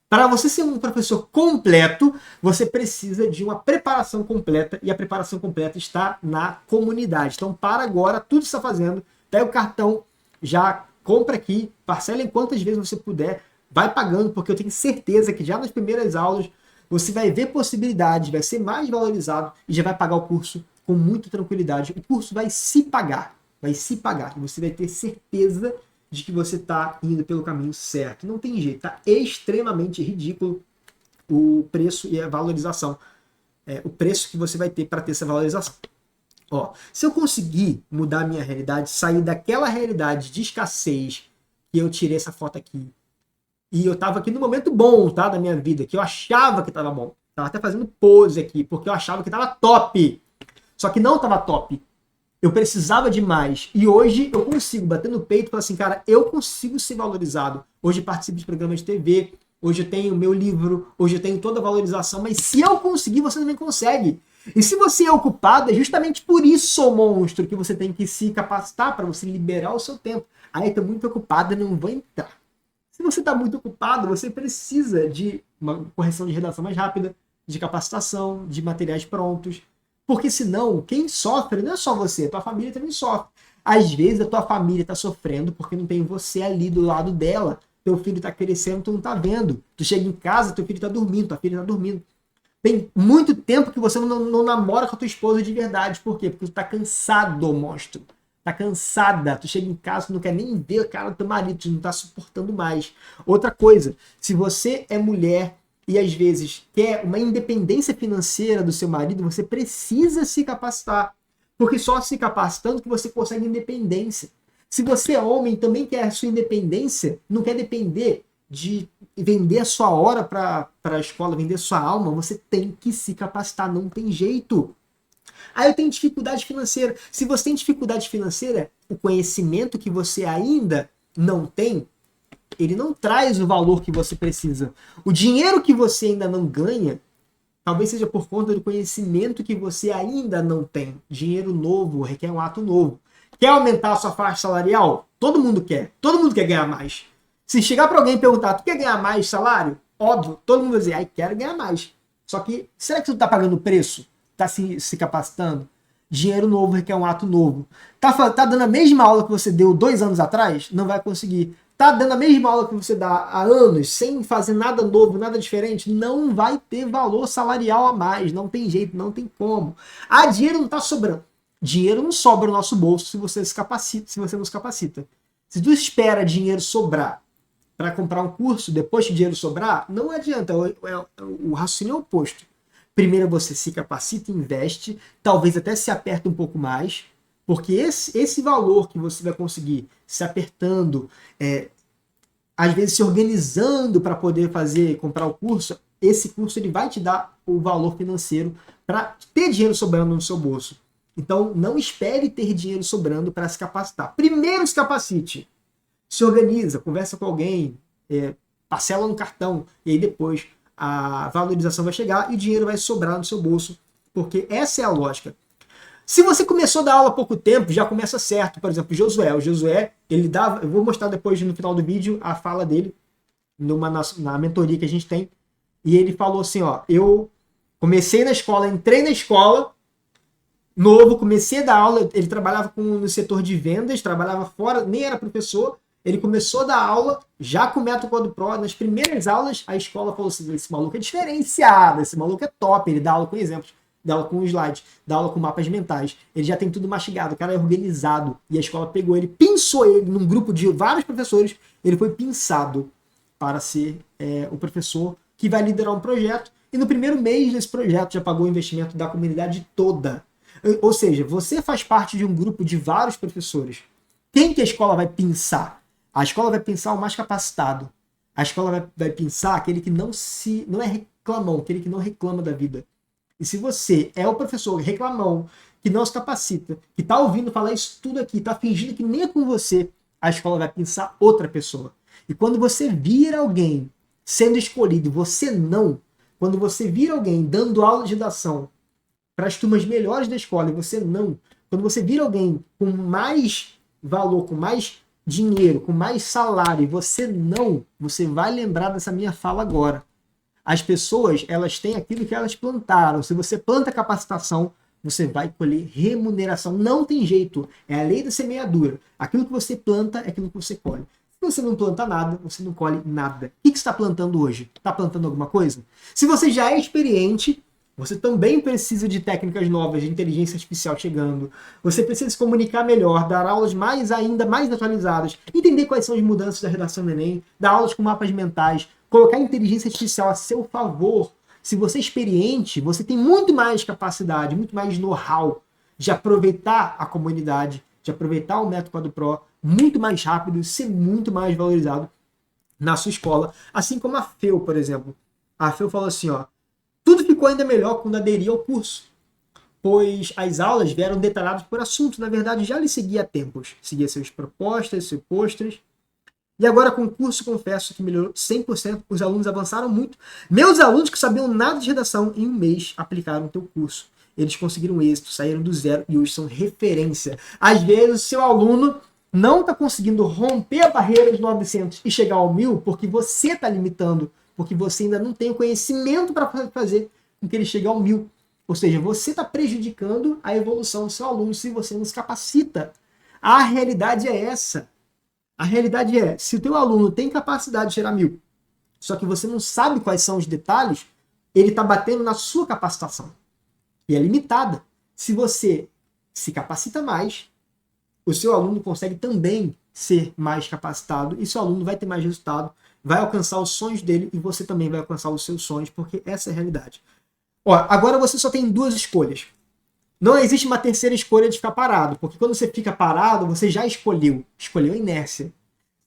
Para você ser um professor completo, você precisa de uma preparação completa, e a preparação completa está na comunidade. Então, para agora, tudo que você está fazendo, pega o cartão, já compra aqui, parcela em quantas vezes você puder, vai pagando, porque eu tenho certeza que já nas primeiras aulas você vai ver possibilidades, vai ser mais valorizado e já vai pagar o curso com muita tranquilidade. O curso vai se pagar, e você vai ter certeza de que você está indo pelo caminho certo. Não tem jeito, tá extremamente ridículo o preço e a valorização. O preço que você vai ter para ter essa valorização. Ó, se eu conseguir mudar a minha realidade, sair daquela realidade de escassez que eu tirei essa foto aqui, e eu tava aqui no momento bom, tá, da minha vida, que eu achava que tava bom. Tava até fazendo pose aqui, porque eu achava que tava top. Só que não tava top. Eu precisava de mais. E hoje eu consigo bater no peito e falar assim, cara, eu consigo ser valorizado. Hoje eu participo de programas de TV, hoje eu tenho o meu livro, hoje eu tenho toda a valorização, mas se eu conseguir, você também consegue. E se você é ocupado, é justamente por isso, monstro, que você tem que se capacitar para você liberar o seu tempo. Aí eu tô muito ocupado e não vou entrar. Se você está muito ocupado, você precisa de uma correção de redação mais rápida, de capacitação, de materiais prontos. Porque senão, quem sofre não é só você, a tua família também sofre. Às vezes a tua família está sofrendo porque não tem você ali do lado dela. Teu filho está crescendo, tu não está vendo. Tu chega em casa, teu filho está dormindo, tua filha está dormindo. Tem muito tempo que você não namora com a tua esposa de verdade. Por quê? Porque tu tá cansado, monstro. Tá cansada. Tu chega em casa, tu não quer nem ver a cara do teu marido, tu não tá suportando mais. Outra coisa, se você é mulher e às vezes quer uma independência financeira do seu marido, você precisa se capacitar. Porque só se capacitando que você consegue independência. Se você é homem e também quer a sua independência, não quer depender de vender a sua hora para a escola, vender a sua alma, você tem que se capacitar, não tem jeito. Aí eu tenho dificuldade financeira. Se você tem dificuldade financeira, o conhecimento que você ainda não tem, ele não traz o valor que você precisa. O dinheiro que você ainda não ganha, talvez seja por conta do conhecimento que você ainda não tem. Dinheiro novo requer um ato novo. Quer aumentar a sua faixa salarial? Todo mundo quer. Todo mundo quer ganhar mais. Se chegar para alguém e perguntar, tu quer ganhar mais salário? Óbvio, todo mundo vai dizer, ai, quero ganhar mais. Só que, será que tu tá pagando o preço? Tá se capacitando? Dinheiro novo requer um ato novo. Tá dando a mesma aula que você deu 2 anos atrás? Não vai conseguir. Tá dando a mesma aula que você dá há anos, sem fazer nada novo, nada diferente? Não vai ter valor salarial a mais. Não tem jeito, não tem como. Ah, dinheiro não tá sobrando. Dinheiro não sobra no nosso bolso se você se capacita, se você não se capacita. Se tu espera dinheiro sobrar para comprar um curso, depois que o dinheiro sobrar, não adianta. O raciocínio é oposto. Primeiro você se capacita e investe, talvez até se aperta um pouco mais, porque esse valor que você vai conseguir se apertando, às vezes se organizando para poder comprar o curso, esse curso ele vai te dar o valor financeiro para ter dinheiro sobrando no seu bolso. Então, não espere ter dinheiro sobrando para se capacitar. Primeiro se capacite, se organiza, conversa com alguém, parcela no cartão, e aí depois a valorização vai chegar e o dinheiro vai sobrar no seu bolso, porque essa é a lógica. Se você começou a dar aula há pouco tempo, já começa certo. Por exemplo, o Josué, ele dava, eu vou mostrar depois no final do vídeo a fala dele, na mentoria que a gente tem, e ele falou assim, ó, eu comecei na escola, entrei na escola, novo, comecei a dar aula, ele trabalhava no setor de vendas, trabalhava fora, nem era professor, ele começou a dar aula, já com o Método Pro, nas primeiras aulas, a escola falou assim, esse maluco é diferenciado, esse maluco é top, ele dá aula com exemplos, dá aula com slides, dá aula com mapas mentais, ele já tem tudo mastigado, o cara é organizado, e a escola pegou ele, pinçou ele num grupo de vários professores, ele foi pinçado para ser o professor que vai liderar um projeto, e no primeiro mês desse projeto já pagou o investimento da comunidade toda. Ou seja, você faz parte de um grupo de vários professores. Quem que a escola vai pensar? A escola vai pensar o mais capacitado. A escola vai pensar aquele que não é reclamão, aquele que não reclama da vida. E se você é o professor reclamão, que não se capacita, que está ouvindo falar isso tudo aqui, está fingindo que nem é com você, a escola vai pensar outra pessoa. E quando você vira alguém sendo escolhido, você não, quando você vira alguém dando aula de redação para as turmas melhores da escola e você não, quando você vira alguém com mais valor, com mais dinheiro, com mais salário e você não, você vai lembrar dessa minha fala agora. As pessoas, elas têm aquilo que elas plantaram. Se você planta capacitação, você vai colher remuneração. Não tem jeito. É a lei da semeadura. Aquilo que você planta é aquilo que você colhe. Se você não planta nada, você não colhe nada. O que você está plantando hoje? Está plantando alguma coisa? Se você já é experiente, você também precisa de técnicas novas, de inteligência artificial chegando. Você precisa se comunicar melhor, dar aulas ainda mais atualizadas, entender quais são as mudanças da redação do Enem, dar aulas com mapas mentais, colocar a inteligência artificial a seu favor. Se você é experiente, você tem muito mais capacidade, muito mais know-how de aproveitar a comunidade, de aproveitar o Método Pro muito mais rápido e ser muito mais valorizado na sua escola. Assim como a FEU, por exemplo. A FEU falou assim, ó, tudo ficou ainda melhor quando aderi ao curso, pois as aulas vieram detalhadas por assunto. Na verdade, já lhe seguia há tempos. Seguia suas propostas, seus pôsteres. E agora com o curso, confesso que melhorou 100%. Os alunos avançaram muito. Meus alunos que sabiam nada de redação, em um mês aplicaram o teu curso. Eles conseguiram êxito, saíram do zero e hoje são referência. Às vezes, o seu aluno não está conseguindo romper a barreira dos 900 e chegar ao 1000 porque você está limitando, porque você ainda não tem o conhecimento para fazer com que ele chegue ao 1000. Ou seja, você está prejudicando a evolução do seu aluno se você não se capacita. A realidade é essa. A realidade é, se o teu aluno tem capacidade de gerar 1000, só que você não sabe quais são os detalhes, ele está batendo na sua capacitação. E é limitada. Se você se capacita mais, o seu aluno consegue também ser mais capacitado e seu aluno vai ter mais resultado, vai alcançar os sonhos dele e você também vai alcançar os seus sonhos, porque essa é a realidade. Ó, agora você só tem duas escolhas. Não existe uma terceira escolha de ficar parado, porque quando você fica parado, você já escolheu a inércia.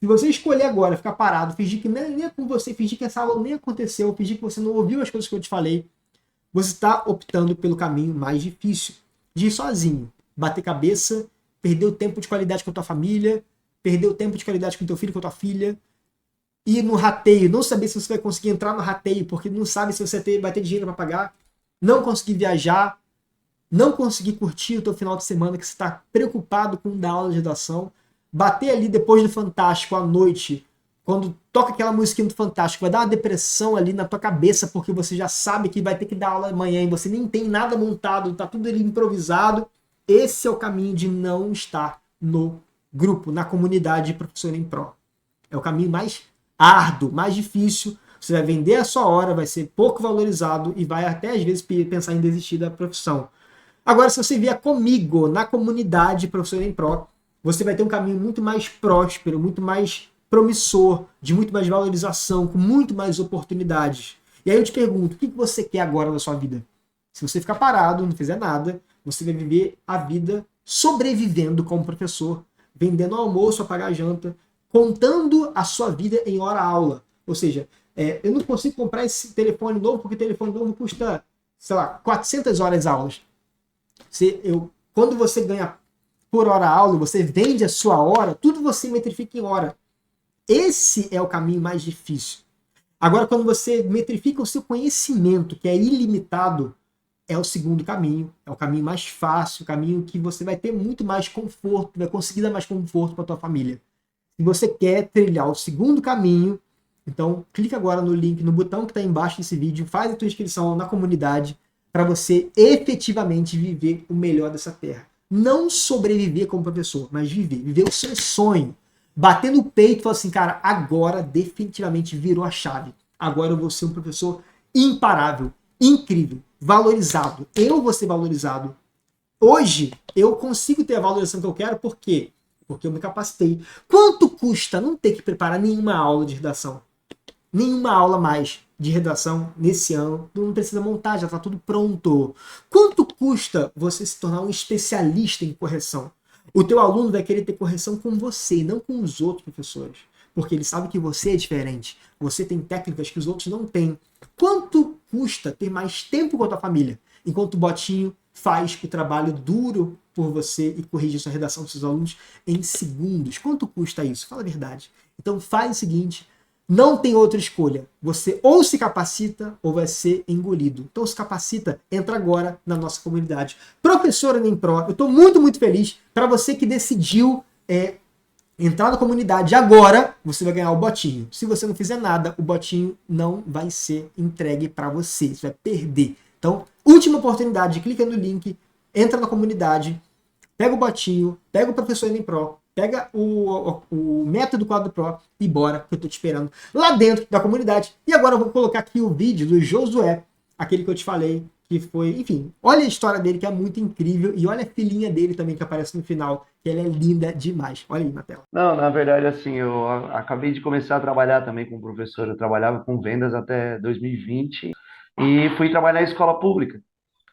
Se você escolher agora ficar parado, fingir que nem é com você, fingir que essa aula nem aconteceu, fingir que você não ouviu as coisas que eu te falei, você está optando pelo caminho mais difícil, de ir sozinho, bater cabeça, perder o tempo de qualidade com a tua família, perder o tempo de qualidade com o teu filho, com a tua filha, ir no rateio, não saber se você vai conseguir entrar no rateio, porque não sabe se você vai ter dinheiro para pagar, não conseguir viajar, não conseguir curtir o teu final de semana, que você está preocupado com dar aula de redação, bater ali depois do Fantástico à noite, quando toca aquela musiquinha do Fantástico, vai dar uma depressão ali na tua cabeça, porque você já sabe que vai ter que dar aula amanhã e você nem tem nada montado, tá tudo ali improvisado. Esse é o caminho de não estar no grupo, na comunidade de Professor em Pro. É o caminho mais árduo, mais difícil. Você vai vender a sua hora, vai ser pouco valorizado e vai até às vezes pensar em desistir da profissão. Agora, se você vier comigo na comunidade Professor em Pro, você vai ter um caminho muito mais próspero, muito mais promissor, de muito mais valorização, com muito mais oportunidades. E aí eu te pergunto, o que você quer agora na sua vida? Se você ficar parado, não fizer nada, você vai viver a vida sobrevivendo como professor, vendendo almoço a pagar a janta, contando a sua vida em hora-aula. Ou seja, eu não consigo comprar esse telefone novo porque o telefone novo custa, sei lá, 400 horas aulas. Quando você ganha por hora aula, você vende a sua hora, tudo você metrifica em hora. Esse é o caminho mais difícil. Agora, quando você metrifica o seu conhecimento, que é ilimitado, é o segundo caminho, é o caminho mais fácil, o caminho que você vai ter muito mais conforto, vai conseguir dar mais conforto para a tua família. Se você quer trilhar o segundo caminho, então clica agora no link, no botão que está embaixo desse vídeo, faz a tua inscrição na comunidade para você efetivamente viver o melhor dessa terra. Não sobreviver como professor, mas viver o seu sonho. Bater no peito e falar assim, cara, agora definitivamente virou a chave. Agora eu vou ser um professor imparável, incrível, valorizado. Eu vou ser valorizado. Hoje eu consigo ter a valorização que eu quero, por quê? Porque eu me capacitei. Quanto custa não ter que preparar nenhuma aula de redação? Nenhuma aula mais de redação nesse ano. Não precisa montar, já está tudo pronto. Quanto custa você se tornar um especialista em correção? O teu aluno vai querer ter correção com você, não com os outros professores. Porque ele sabe que você é diferente. Você tem técnicas que os outros não têm. Quanto custa ter mais tempo com a tua família? Enquanto o Botinho faz o trabalho duro por você e corrige sua redação dos seus alunos em segundos. Quanto custa isso? Fala a verdade. Então faz o seguinte, não tem outra escolha. Você ou se capacita ou vai ser engolido. Então se capacita, entra agora na nossa comunidade. Professor Enem Pro, eu estou muito, muito feliz. Para você que decidiu entrar na comunidade agora, você vai ganhar o botinho. Se você não fizer nada, o botinho não vai ser entregue para você. Você vai perder. Então, última oportunidade, clica no link, entra na comunidade, pega o botinho, pega o professor Enem Pro, pega o método quadro Pro e bora, que eu tô te esperando lá dentro da comunidade. E agora eu vou colocar aqui o vídeo do Josué, aquele que eu te falei, que foi, enfim, olha a história dele que é muito incrível e olha a filhinha dele também que aparece no final, que ela é linda demais. Olha aí na tela. Não, na verdade, assim, eu acabei de começar a trabalhar também como professor. Eu trabalhava com vendas até 2020 e fui trabalhar em escola pública.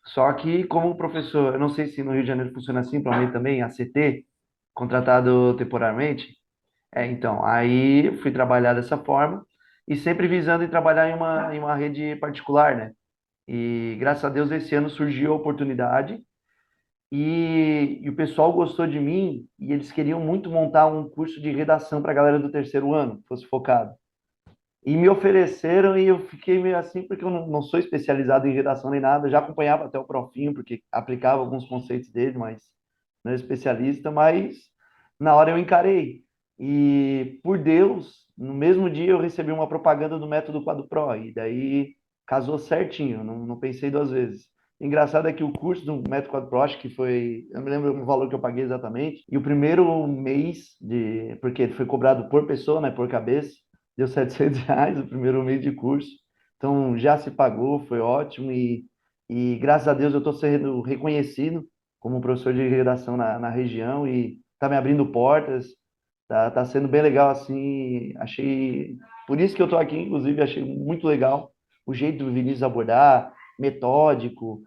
Só que, como professor, eu não sei se no Rio de Janeiro funciona assim, para mim também, ACT, contratado temporariamente. Então, aí fui trabalhar dessa forma e sempre visando em trabalhar em uma rede particular, né? E graças a Deus esse ano surgiu a oportunidade e o pessoal gostou de mim e eles queriam muito montar um curso de redação para a galera do terceiro ano, que fosse focado. E me ofereceram e eu fiquei meio assim, porque eu não sou especializado em redação nem nada, já acompanhava até o Profinho, porque aplicava alguns conceitos dele, mas não é especialista, mas na hora eu encarei. E, por Deus, no mesmo dia eu recebi uma propaganda do Método Quadro Pro, e daí casou certinho, não pensei duas vezes. Engraçado é que o curso do Método Quadro Pro, acho que foi, eu não me lembro o valor que eu paguei exatamente, e o primeiro mês, porque ele foi cobrado por pessoa, né, por cabeça, deu R$ 700 o primeiro mês de curso. Então já se pagou, foi ótimo e graças a Deus eu estou sendo reconhecido como professor de redação na região e está me abrindo portas, tá sendo bem legal assim. Achei, por isso que eu estou aqui, inclusive, achei muito legal o jeito do Vinícius abordar, metódico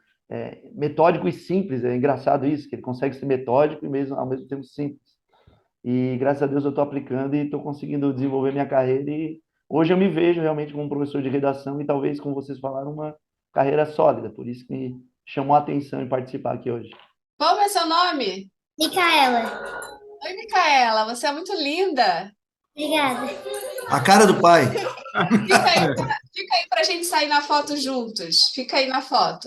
e simples. É engraçado isso, que ele consegue ser metódico e mesmo ao mesmo tempo simples. E graças a Deus eu estou aplicando e estou conseguindo desenvolver minha carreira. E hoje eu me vejo realmente como professor de redação e talvez, como vocês falaram, uma carreira sólida. Por isso que me chamou a atenção em participar aqui hoje. Como é seu nome? Micaela, Oi, Micaela, você é muito linda. obrigada. A cara do pai. Fica aí, fica aí para a gente sair na foto juntos. Fica aí na foto.